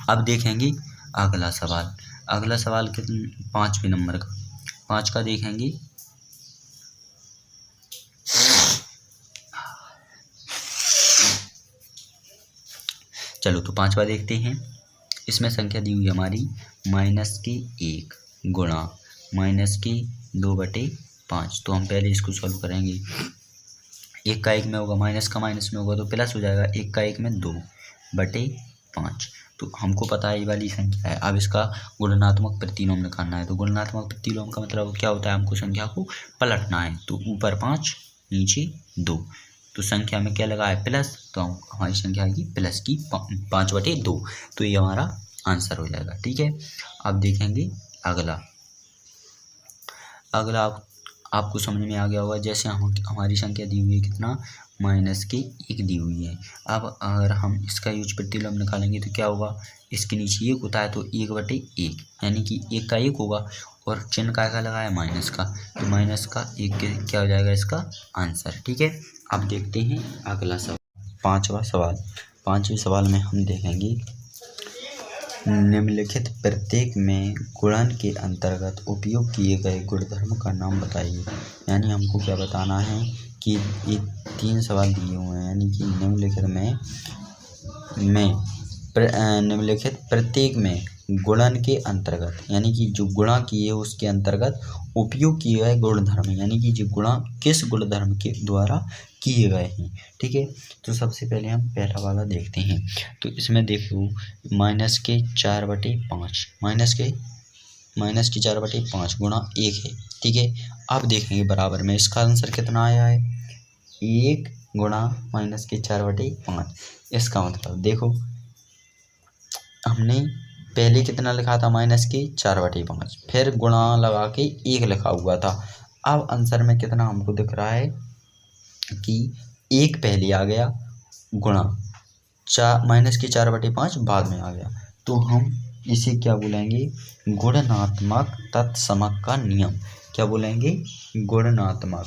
अब देखेंगे अगला सवाल कितने, 5वें नंबर का, 5 का देखेंगे। चलो तो 5वां देखते हैं। इसमें संख्या दी हुई हमारी -1 गुणा -2/5। तो हम पहले इसको सॉल्व करेंगे। 1 का 1 में होगा, माइनस का माइनस में होगा तो प्लस हो जाएगा, 1 का 1 में 2/5। तो हमको पता है ये वाली संख्या है। अब इसका गुणात्मक प्रतिलोम निकालना है। तो गुणात्मक प्रतिलोम का मतलब क्या होता है, हमको संख्या को पलटना है। तो ऊपर 5 नीचे 2, तो संख्या में क्या लगा है, प्लस, तो हमारी संख्या आएगी प्लस की 5/2। तो ये हमारा आंसर हो जाएगा। ठीक है, अब देखेंगे अगला आपको समझ में आ गया होगा। जैसे हमारी संख्या दी हुई है कितना, -1 दी हुई है। अब अगर हम इसका यूज प्रतिलोम निकालेंगे तो क्या होगा, इसके नीचे 1 होता है तो 1/1, यानी कि 1 का 1 होगा, और चिन्ह का लगा है माइनस का, तो माइनस का 1 के क्या हो जाएगा इसका आंसर। ठीक है, अब देखते हैं अगला सवाल, 5वां सवाल। 5वें सवाल में हम देखेंगे, निम्नलिखित प्रत्येक में गुणन के अंतर्गत उपयोग किए गए गुणधर्म का नाम बताइए। यानी हमको क्या बताना है कि ये 3 सवाल दिए हुए हैं, यानी कि निम्नलिखित प्रत्येक में गुणन के अंतर्गत, यानी कि जो गुणा किए उसके अंतर्गत उपयोग किए गए गुणधर्म, यानी कि जो गुणा किस गुणधर्म के द्वारा किए गए हैं। ठीक है, तो सबसे पहले हम पहला वाला देखते हैं। तो इसमें देखो -4/5, -4/5 गुणा 1 है। ठीक है, अब देखेंगे बराबर में इसका आंसर कितना आया है, 1 गुणा -4/5। इसका मतलब देखो हमने पहले कितना लिखा था, -4/5, फिर गुणा लगा के 1 लिखा हुआ था। अब आंसर में कितना हमको दिख रहा है कि 1 पहले आ गया, गुणा -4/5 बाद में आ गया। तो हम इसे क्या बोलेंगे, गुणनात्मक तत्समक का नियम। क्या बोलेंगे, गुणनात्मक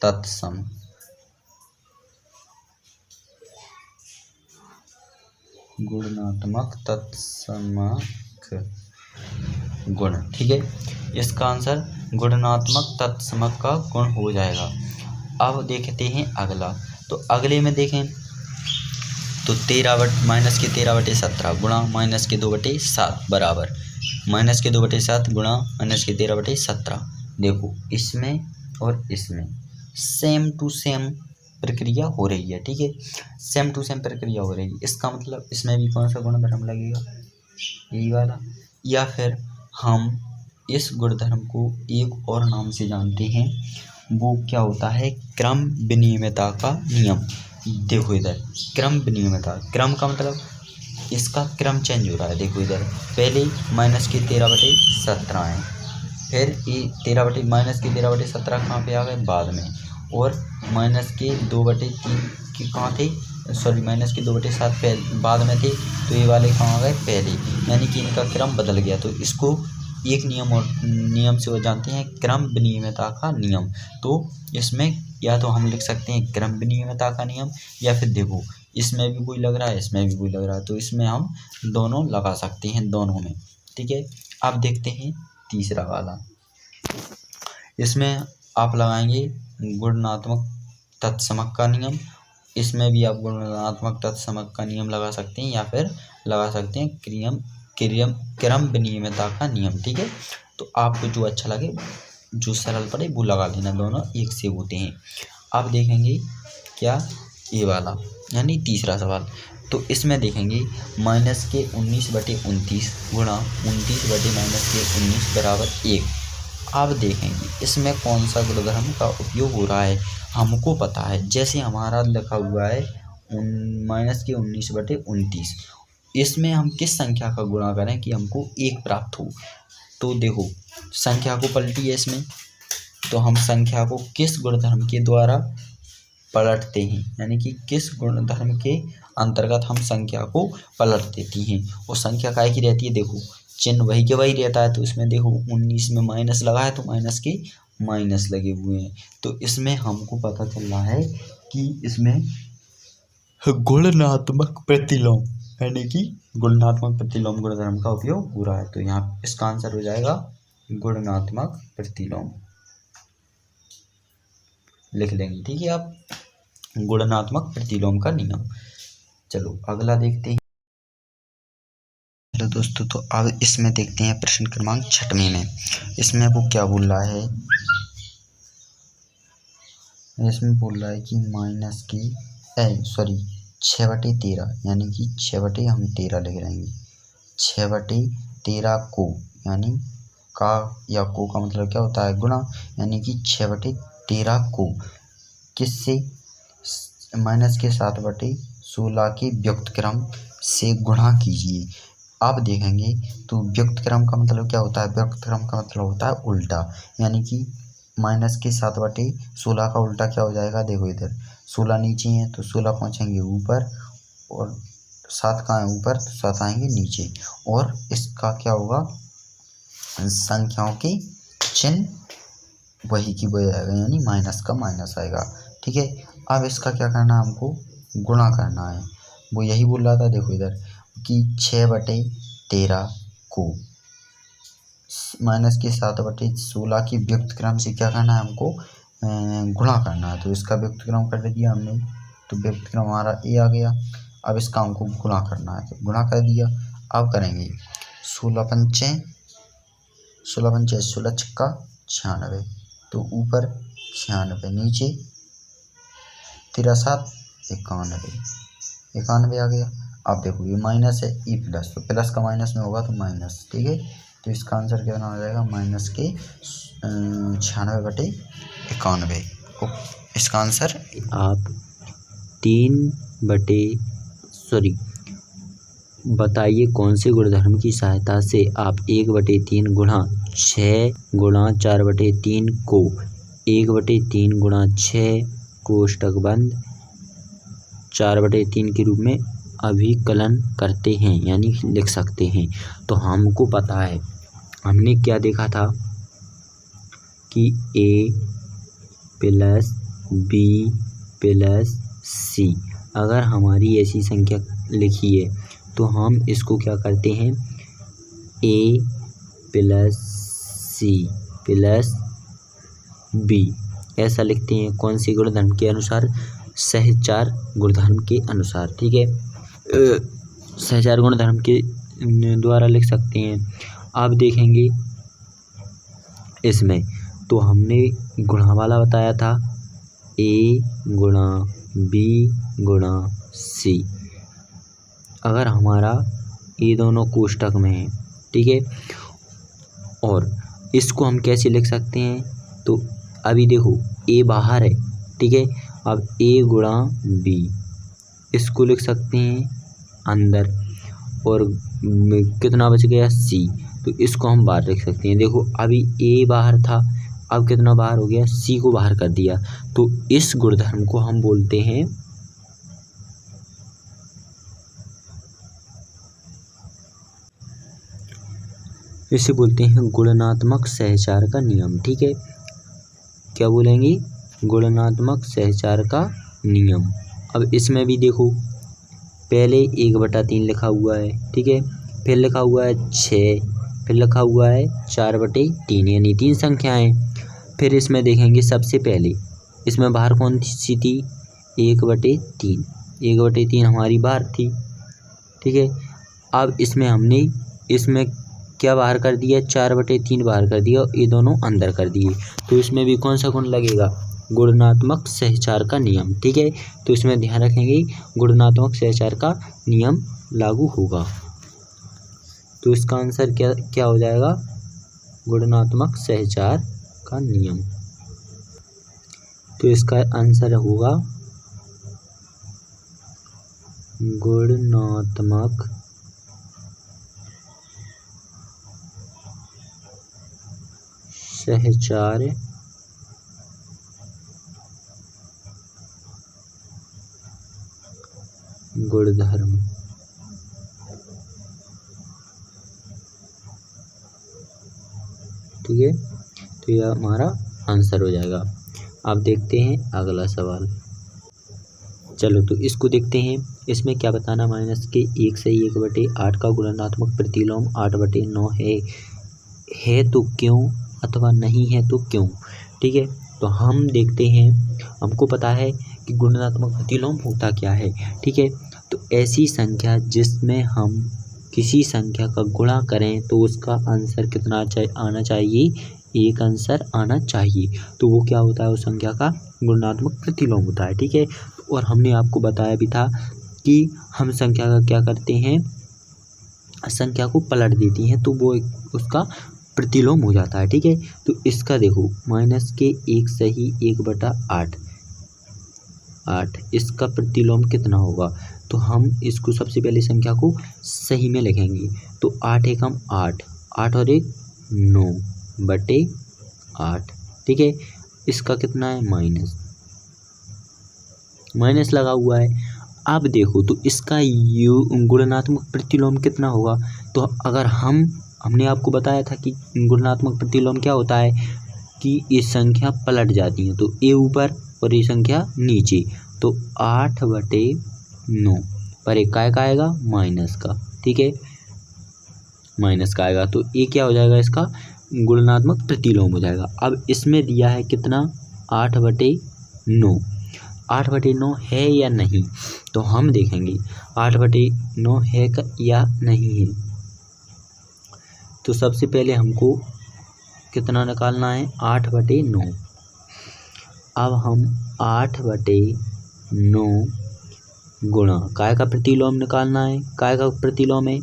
तत्सम तत्समक गुण। ठीक है, इसका आंसर गुणनात्मक तत्समक का गुण हो जाएगा। अब देखते हैं अगला। तो अगले में देखें तो -13/17 गुणा -2/7 बराबर -2/7 गुणा -13/17। देखो इसमें और इसमें सेम टू सेम प्रक्रिया हो रही है। ठीक है, सेम टू सेम प्रक्रिया हो रही है। इसका मतलब इसमें भी कौन सा गुणधर्म लगेगा, यही वाला। या फिर हम इस गुणधर्म को एक और नाम से जानते हैं, वो क्या होता है, क्रम विनियमितता का नियम। देखो इधर क्रम विनियमितता, क्रम का मतलब इसका क्रम चेंज हो रहा है। देखो इधर पहले -13/17 है, फिर ये -13/17 कहाँ पे आ गए, बाद में। और -2/3 के कहाँ थे, सॉरी -2/7 पहले बाद में थे, तो ये वाले कहाँ आ गए, पहले। यानी कि इनका क्रम बदल गया। तो इसको एक नियम से वो जानते हैं, क्रम विनियमितता का नियम। तो इसमें या तो हम लिख सकते हैं क्रम विनियमितता का नियम, या फिर देखो इसमें भी वही लग रहा है, इसमें भी वही लग रहा है, तो इसमें हम दोनों लगा सकते हैं, दोनों में। ठीक है, अब देखते हैं तीसरा वाला। इसमें आप लगाएंगे गुणनात्मक तत्समक का नियम। इसमें भी आप गुणनात्मक तत्समक का नियम लगा सकते हैं, या फिर लगा सकते हैं क्रम विनियमितता का नियम। ठीक है, तो आपको जो अच्छा लगे, जो सरल पड़े वो लगा लेना, दोनों एक से होते हैं। अब देखेंगे क्या, ये वाला यानी तीसरा सवाल। तो इसमें देखेंगे -19/29 गुणा 29/-19 बराबर 1। अब देखेंगे इसमें कौन सा गुणधर्म का उपयोग हो रहा है, हमको पता है। जैसे हमारा लिखा हुआ है -19/29, इसमें हम किस संख्या का गुणा करें कि हमको 1 प्राप्त हो। तो देखो संख्या को पलटी है इसमें, तो हम संख्या को किस गुणधर्म के द्वारा पलटते हैं, यानी कि किस गुणधर्म के अंतर्गत हम संख्या को पलट देती हैं। और संख्या काय की रहती है, देखो चिन्ह वही के वही रहता है। तो इसमें देखो 19 में माइनस लगा है, तो माइनस के माइनस लगे हुए हैं। तो इसमें हमको पता चल रहा है कि इसमें गुणनात्मक प्रतिलोम, यानी कि गुणनात्मक प्रतिलोम गुणधर्म का उपयोग हो रहा है। तो यहाँ इसका आंसर हो जाएगा गुणनात्मक प्रतिलोम, लिख लेंगे। ठीक है, आप गुणनात्मक प्रतिलोम का नियम। चलो अगला देखते हैं। हेलो दोस्तों, तो अब इसमें देखते हैं प्रश्न क्रमांक 6वें में। इसमें वो क्या बोल रहा है, इसमें बोल रहा है कि सॉरी 6/13, यानी कि 6/, हम 13 लिख रहेंगे, 6/13 को, यानी का या को का मतलब क्या होता है, गुणा। यानी कि 6/13 को किससे, -7/16 के व्युक्त क्रम से गुणा कीजिए। आप देखेंगे तो व्युक्त क्रम का मतलब क्या होता है, व्युक्त क्रम का मतलब होता है उल्टा। यानी कि -7/16 का उल्टा क्या हो जाएगा, देखो इधर 16 नीचे है, तो 16 पहुँचेंगे ऊपर, और 7 कहाँ है, ऊपर, तो 7 आएंगे नीचे। और इसका क्या होगा, संख्याओं के चिन्ह वही की वही आएगा, यानी माइनस का माइनस आएगा। ठीक है, अब इसका क्या करना है, हमको गुणा करना है। वो यही बोल रहा था, देखो इधर कि 6/13 को -7/16 की व्युक्त क्रम से क्या करना है, हमको गुणा करना है। तो इसका व्युक्त क्रम कर दिया हमने, तो व्युक्त क्रम हमारा ए आ गया। अब इसका हमको गुणा करना है, तो गुणा कर दिया। अब करेंगे 16 पंचे 96, 96 96 96, तो ऊपर 96, नीचे 63 91 आ गया। अब देखो ये माइनस है, ई प्लस, तो प्लस का माइनस में होगा तो माइनस, ठीक है। तो इसका आंसर कितना हो जाएगा, माइनस के 96/91। इसका आंसर आप बताइए कौन से गुणधर्म की सहायता से आप 1/3 गुणा 6 गुणा 4/3 को 1/3 गुणा 6 कोष्टक बंद 4/3 के रूप में अभिकलन करते हैं, यानी लिख सकते हैं। तो हमको पता है, हमने क्या देखा था कि a + b + c, अगर हमारी ऐसी संख्या लिखी है तो हम इसको क्या करते हैं, a + c + b ऐसा लिखते हैं। कौन से गुणधर्म के अनुसार, सहचार गुणधर्म के अनुसार, ठीक है। सहचार गुणधर्म के द्वारा लिख सकते हैं। आप देखेंगे इसमें तो हमने गुणा वाला बताया था, a गुणा b गुणा c, अगर हमारा ये दोनों कोष्टक में है, ठीक है। और इसको हम कैसे लिख सकते हैं, तो अभी देखो a बाहर है, ठीक है। अब a गुणा b इसको लिख सकते हैं अंदर, और कितना बच गया c, तो इसको हम बाहर लिख सकते हैं। देखो अभी a बाहर था, अब कितना बाहर हो गया, c को बाहर कर दिया। तो इस गुणधर्म को हम बोलते हैं गुणनात्मक सहचार का नियम, ठीक है। क्या बोलेंगे, गुणनात्मक सहचार का नियम। अब इसमें भी देखो पहले 1/3 लिखा हुआ है, ठीक है, फिर लिखा हुआ है 6, फिर लिखा हुआ है 4/3, यानी 3 संख्याएं। फिर इसमें देखेंगे सबसे पहले इसमें बाहर कौन सी थी, 1/3, 1/3 हमारी बाहर थी, ठीक है। अब इसमें हमने इसमें क्या बाहर कर दिया, 4/3 बाहर कर दिया, ये दोनों अंदर कर दिए। तो इसमें भी कौन सा गुण लगेगा, गुणनात्मक सहचार का नियम, ठीक है। तो इसमें ध्यान रखेंगे गुणनात्मक सहचार का नियम लागू होगा। तो इसका आंसर क्या हो जाएगा, गुणनात्मक सहचार का नियम। तो इसका आंसर होगा गुणात्मक सहचार गुणधर्म, ठीक है। तो यह हमारा आंसर हो जाएगा। अब देखते हैं अगला सवाल। चलो तो इसको देखते हैं। इसमें क्या बताना, -1 से 1/8 का गुणनात्मक प्रतिलोम 8/9 है तो क्यों, अथवा नहीं है तो क्यों, ठीक है। तो हम देखते हैं, हमको पता है कि गुणनात्मक प्रतिलोम होता क्या है, ठीक है। तो ऐसी संख्या जिसमें हम किसी संख्या का गुणा करें तो उसका आंसर कितना आना चाहिए, 1 आंसर आना चाहिए। तो वो क्या होता है, उस संख्या का गुणात्मक प्रतिलोम होता है, ठीक है। और हमने आपको बताया भी था कि हम संख्या का क्या करते हैं, संख्या को पलट देती हैं तो वो उसका प्रतिलोम हो जाता है, ठीक है। तो इसका देखो -1 सही 1/8, इसका प्रतिलोम कितना होगा। तो हम इसको सबसे पहले संख्या को सही में लिखेंगे। तो 8 एकम 8, 8 और 1 9/8, ठीक है। इसका कितना है, माइनस लगा हुआ है। अब देखो तो इसका गुणनात्मक प्रतिलोम कितना होगा। तो अगर हमने आपको बताया था कि गुणनात्मक प्रतिलोम क्या होता है, कि ये संख्या पलट जाती है, तो ए ऊपर और ये संख्या नीचे। तो 8/9 पर एक काय का आएगा, माइनस का, ठीक है, माइनस का आएगा। तो ये क्या हो जाएगा, इसका गुणनात्मक प्रतिलोम हो जाएगा। अब इसमें दिया है कितना, 8/9, 8/9 है या नहीं। तो हम देखेंगे 8/9 है या नहीं है। तो सबसे पहले हमको कितना निकालना है, 8/9, अब हम 8/9 गुणा काय का प्रतिलोम निकालना है, काय का प्रतिलोम है,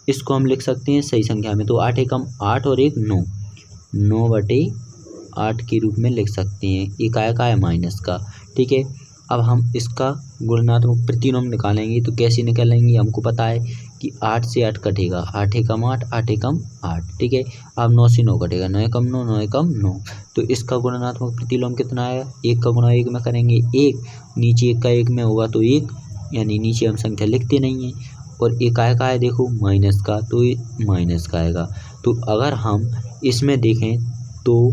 इसको हम लिख सकते हैं सही संख्या में। तो 8 एकम 8 और 1 9, 9/8 के रूप में लिख सकते हैं। ये काय का है, माइनस का। ठीक है, अब हम इसका गुणात्मक प्रतिलोम निकालेंगे। तो कैसे निकालेंगे, हमको पता है कि 8 से 8 कटेगा, 8 एकम 8, 8 एकम 8। ठीक है, अब 9 से 9 कटेगा, 9 एकम 9, 9 एकम 9। तो इसका गुणात्मक प्रतिलोम कितना आएगा, 1 का गुणा 1 में करेंगे 1, नीचे 1 का 1 में होगा तो 1, यानी नीचे हम संख्या लिखते नहीं हैं। और एक काय का है, देखो माइनस का, तो ये माइनस का आएगा। तो अगर हम इसमें देखें तो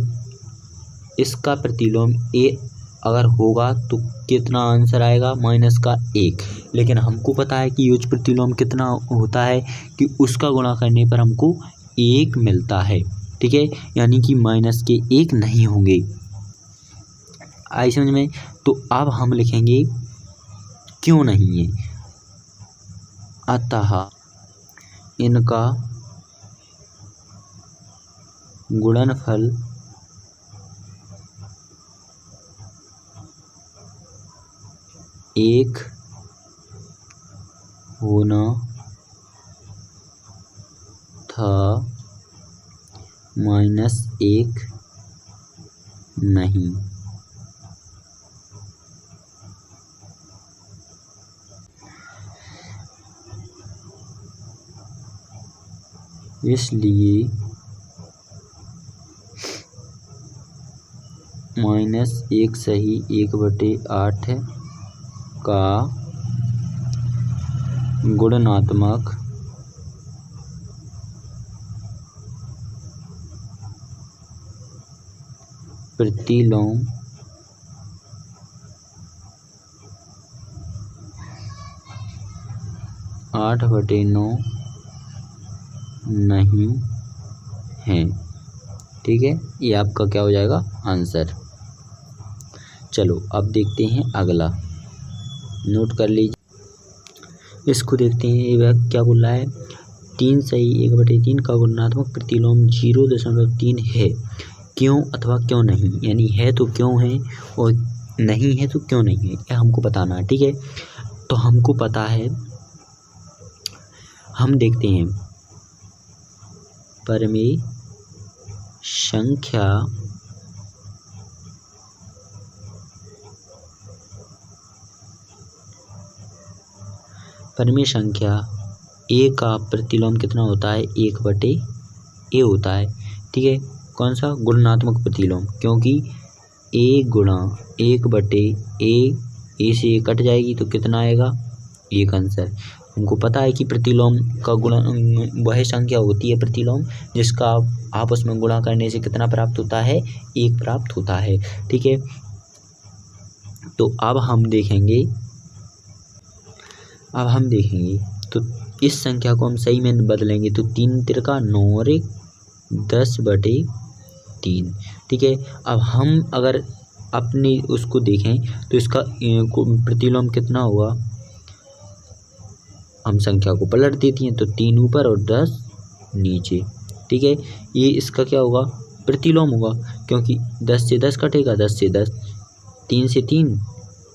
इसका प्रतिलोम ए अगर होगा तो कितना आंसर आएगा, माइनस का 1। लेकिन हमको पता है कि योज प्रतिलोम कितना होता है कि उसका गुणा करने पर हमको 1 मिलता है। ठीक है, यानी कि माइनस के 1 नहीं होंगे। आई समझ में। तो अब हम लिखेंगे क्यों नहीं है, अतः इनका गुणनफल एक होना था, -1 नहीं। इसलिए -1 सही 1/8 का गुणात्मक प्रतिलोम 8/9 नहीं है। ठीक है, ये आपका क्या हो जाएगा, आंसर। चलो अब देखते हैं अगला, नोट कर लीजिए। इसको देखते हैं, ये क्या बोल रहा है, 3 सही 1/3 का गुणात्मक प्रतिलोम 0.3 है, क्यों अथवा क्यों नहीं, यानी है तो क्यों है और नहीं है तो क्यों नहीं है, यह हमको बताना है। ठीक है, तो हमको पता है, हम देखते हैं परिमेय संख्या ए का प्रतिलोम कितना होता है, 1/a होता है। ठीक है, कौन सा, गुणात्मक प्रतिलोम, क्योंकि a गुणा 1/a, ए से कट जाएगी तो कितना आएगा, 1 आंसर। हमको पता है कि प्रतिलोम का गुणा वह संख्या होती है प्रतिलोम जिसका आपस में गुणा करने से कितना प्राप्त होता है, 1 प्राप्त होता है। ठीक है, तो अब हम देखेंगे तो इस संख्या को हम सही में बदलेंगे तो 3 तिरका 9 और 1 10/3। ठीक है, अब हम अगर अपनी उसको देखें तो इसका प्रतिलोम कितना हुआ, हम संख्या को पलट देती हैं तो 3 ऊपर और 10 नीचे। ठीक है, ये इसका क्या होगा, प्रतिलोम होगा, क्योंकि 10 से 10 कटेगा, 10 से 10, 3 से 3,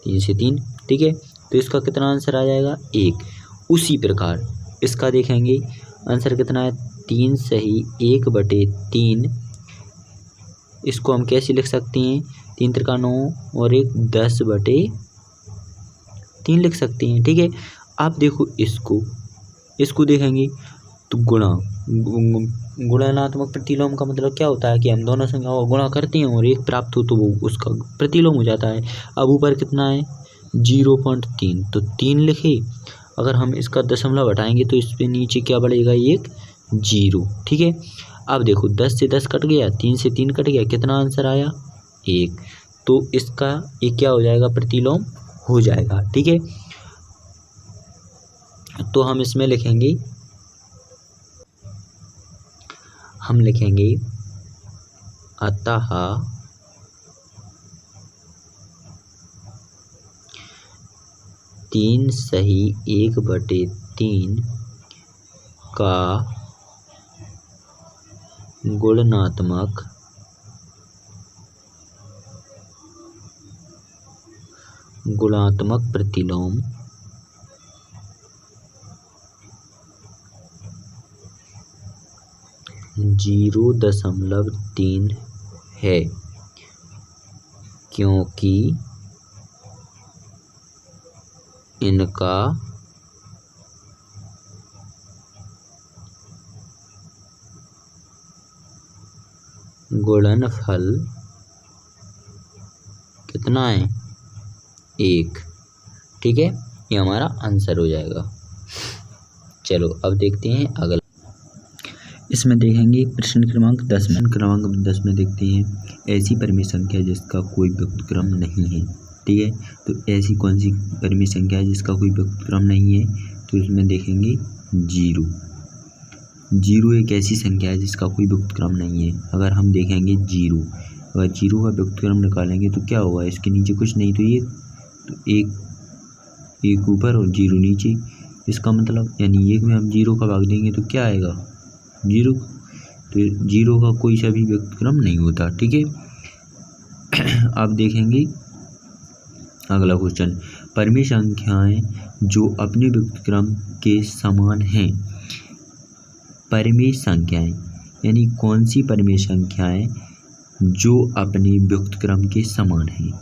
3 से 3। ठीक है, तो इसका कितना आंसर आ जाएगा, 1। उसी प्रकार इसका देखेंगे आंसर कितना है, 3 सही 1/3। इसको हम कैसे लिख सकते हैं, 3 तिरका 9 और 1 10/3 लिख सकते हैं। ठीक है, आप देखो इसको देखेंगे तो गुणात्मक प्रतिलोम का मतलब क्या होता है कि हम दोनों संख्याओं को गुणा करते हैं और 1 प्राप्त हो तो वो उसका प्रतिलोम हो जाता है। अब ऊपर कितना है, 0.3, तो 3 लिखे, अगर हम इसका दशमलव हटाएंगे तो इस पे नीचे क्या बढ़ेगा, 1 0। ठीक है, अब देखो 10 से 10 कट गया, 3 से 3 कट गया, कितना आंसर आया, 1। तो इसका ये क्या हो जाएगा, प्रतिलोम हो जाएगा। ठीक है, तो हम इसमें लिखेंगे अतः तीन सही 1/3 का गुणात्मक गुणात्मक प्रतिलोम जीरो दशमलव 3 है, क्योंकि इनका गुणनफल कितना है, 1। ठीक है, ये हमारा आंसर हो जाएगा। चलो अब देखते हैं अगला। इसमें देखेंगे प्रश्न क्रमांक 10 में। क्रमांक 10 में देखते हैं ऐसी परिमेय संख्या जिसका कोई व्युत्क्रम नहीं है। ठीक है, तो ऐसी कौन सी परिमेय संख्या है जिसका कोई व्युत्क्रम नहीं है, तो इसमें देखेंगे 0। 0 एक ऐसी संख्या है जिसका कोई व्युत्क्रम नहीं है। अगर हम देखेंगे 0, अगर 0 का व्युत्क्रम निकालेंगे तो क्या होगा, इसके नीचे कुछ नहीं तो ये तो एक ऊपर और 0 नीचे। इसका मतलब यानी 1 में हम 0 का भाग देंगे तो क्या आएगा, 0। तो 0 का कोई सा भी व्युत्क्रम नहीं होता। ठीक है, अब देखेंगे अगला क्वेश्चन। परिमेय संख्याएं जो अपने व्युत्क्रम के समान हैं। परिमेय संख्याएं यानी कौन सी परिमेय संख्याएं जो अपने व्युत्क्रम के समान हैं।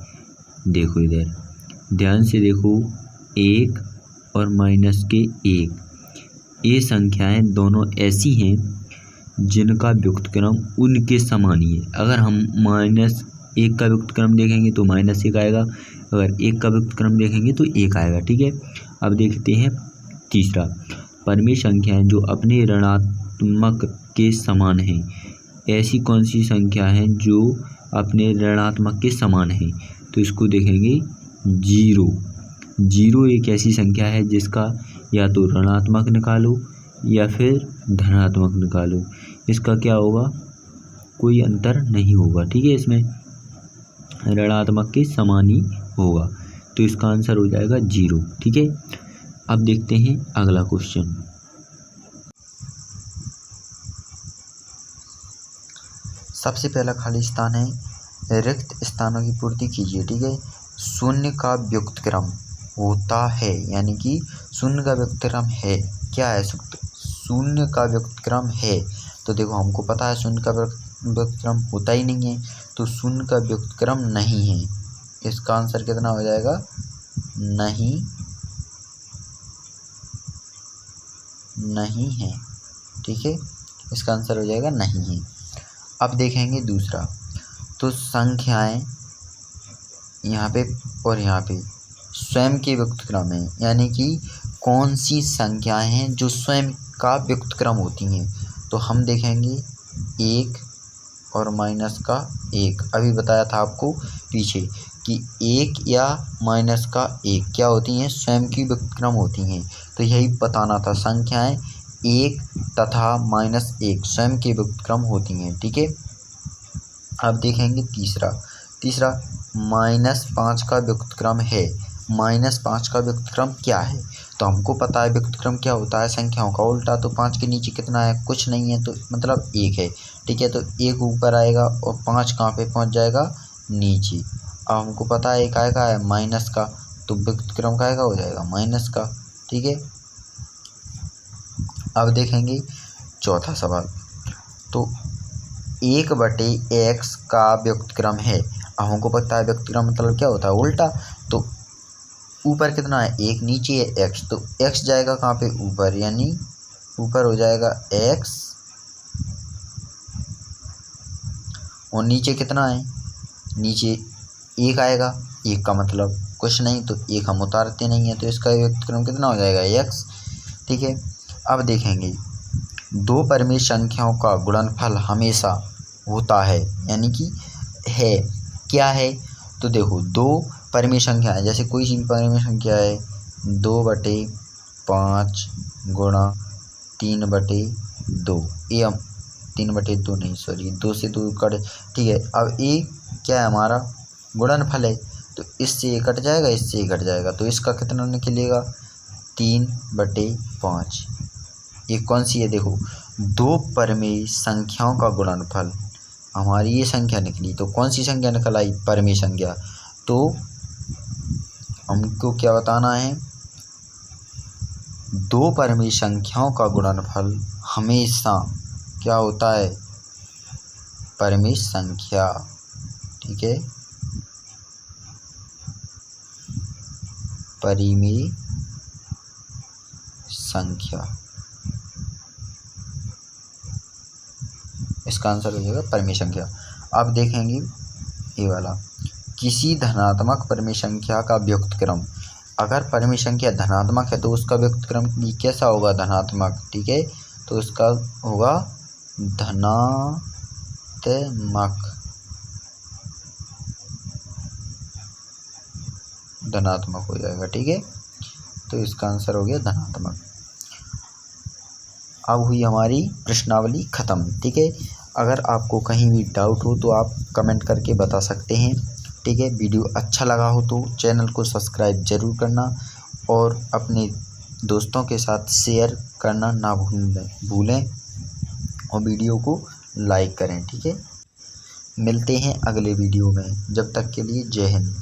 देखो इधर ध्यान से देखो, 1 और -1 ये संख्याएं दोनों ऐसी हैं जिनका व्युत्क्रम उनके समान ही है। अगर हम -1 का व्युत्क्रम देखेंगे तो -1 आएगा, अगर 1 का व्युत्क्रम देखेंगे तो 1 आएगा। ठीक है, अब देखते हैं तीसरा। परिमेय संख्याएं जो अपने ऋणात्मक के समान हैं। ऐसी कौन सी संख्या है जो अपने ऋणात्मक के समान है, तो इसको देखेंगे 0। 0 एक ऐसी संख्या है जिसका या तो ऋणात्मक निकालो या फिर धनात्मक निकालो, इसका क्या होगा, कोई अंतर नहीं होगा। ठीक है, इसमें ऋणात्मक के समान ही होगा, तो इसका आंसर हो जाएगा 0। ठीक है, अब देखते हैं अगला क्वेश्चन। सबसे पहला खाली स्थान है, रिक्त स्थानों की पूर्ति कीजिए। ठीक है, शून्य का व्युत्क्रम होता है, यानी कि शून्य का व्युत्क्रम है, क्या है, शून्य का व्युत्क्रम है। तो देखो हमको पता है शून्य का व्युत्क्रम होता ही नहीं है, तो शून्य का व्युत्क्रम नहीं है। इसका आंसर कितना हो जाएगा, नहीं है। ठीक है, इसका आंसर हो जाएगा नहीं है। अब देखेंगे दूसरा, तो संख्याएं यहाँ पे और यहाँ पे स्वयं के व्युत्क्रम है, यानी कि कौन सी संख्याएं हैं जो स्वयं का व्युत्क्रम होती हैं। तो हम देखेंगे 1 और -1। अभी बताया था आपको पीछे कि 1 या -1 क्या होती हैं, स्वयं की व्युत्क्रम होती हैं। तो यही बताना था, संख्याएं 1 तथा -1 स्वयं के व्युत्क्रम होती हैं। ठीक है, अब देखेंगे तीसरा। -5 का व्युत्क्रम है। -5 का व्युत्क्रम क्या है, तो हमको पता है व्युत्क्रम क्या होता है, संख्याओं का उल्टा। तो 5 के नीचे कितना है, कुछ नहीं है, तो मतलब 1 है। ठीक है, तो 1 ऊपर आएगा और 5 कहाँ पे पहुँच जाएगा, नीचे। अब हमको पता है 1 आएगा है माइनस का, तो व्युत्क्रम का आएगा हो जाएगा माइनस का। ठीक है, अब देखेंगे चौथा सवाल। तो 1/x का व्युत्क्रम है। अब हमको पता है व्युत्क्रम मतलब क्या होता है, उल्टा। तो ऊपर कितना है, 1, नीचे है x, तो x जाएगा कहाँ पे, ऊपर, यानी ऊपर हो जाएगा x और नीचे कितना है, नीचे 1 आएगा। 1 का मतलब कुछ नहीं, तो 1 हम उतारते नहीं है, तो इसका व्युत्क्रम कितना हो जाएगा, x। ठीक है, अब देखेंगे 2 परिमेय संख्याओं का गुणनफल हमेशा होता है, यानी कि है, क्या है, तो देखो 2 परिमेय संख्या है, जैसे कोई सी परिमेय संख्या है 2/5 गुणा 3/2, ये हम 3/2 नहीं, सॉरी 2 से 2 कट। ठीक है, अब ये क्या है, हमारा गुणनफल है, तो इससे ये कट जाएगा, इससे ये कट जाएगा, तो इसका कितना निकलेगा, 3/5। ये कौन सी है, देखो 2 परिमेय संख्याओं का गुणनफल, हमारी ये संख्या निकली, तो कौन सी संख्या निकल आई, परिमेय संख्या। तो हमको क्या बताना है, दो परिमेय संख्याओं का गुणनफल हमेशा क्या होता है, परिमेय संख्या। ठीक है, परिमेय संख्या, इसका आंसर हो जाएगा परिमेय संख्या। अब देखेंगे ये वाला, किसी धनात्मक परिमेय संख्या का व्युत्क्रम। अगर परिमेय संख्या धनात्मक है तो उसका व्युत्क्रम कैसा होगा, धनात्मक। ठीक है, तो उसका होगा धनात्मक हो जाएगा। ठीक है, तो इसका आंसर हो गया धनात्मक। अब हुई हमारी प्रश्नावली खत्म। ठीक है, अगर आपको कहीं भी डाउट हो तो आप कमेंट करके बता सकते हैं। ठीक है, वीडियो अच्छा लगा हो तो चैनल को सब्सक्राइब जरूर करना और अपने दोस्तों के साथ शेयर करना ना भूलें और वीडियो को लाइक करें। ठीक है, मिलते हैं अगले वीडियो में, जब तक के लिए जय हिंद।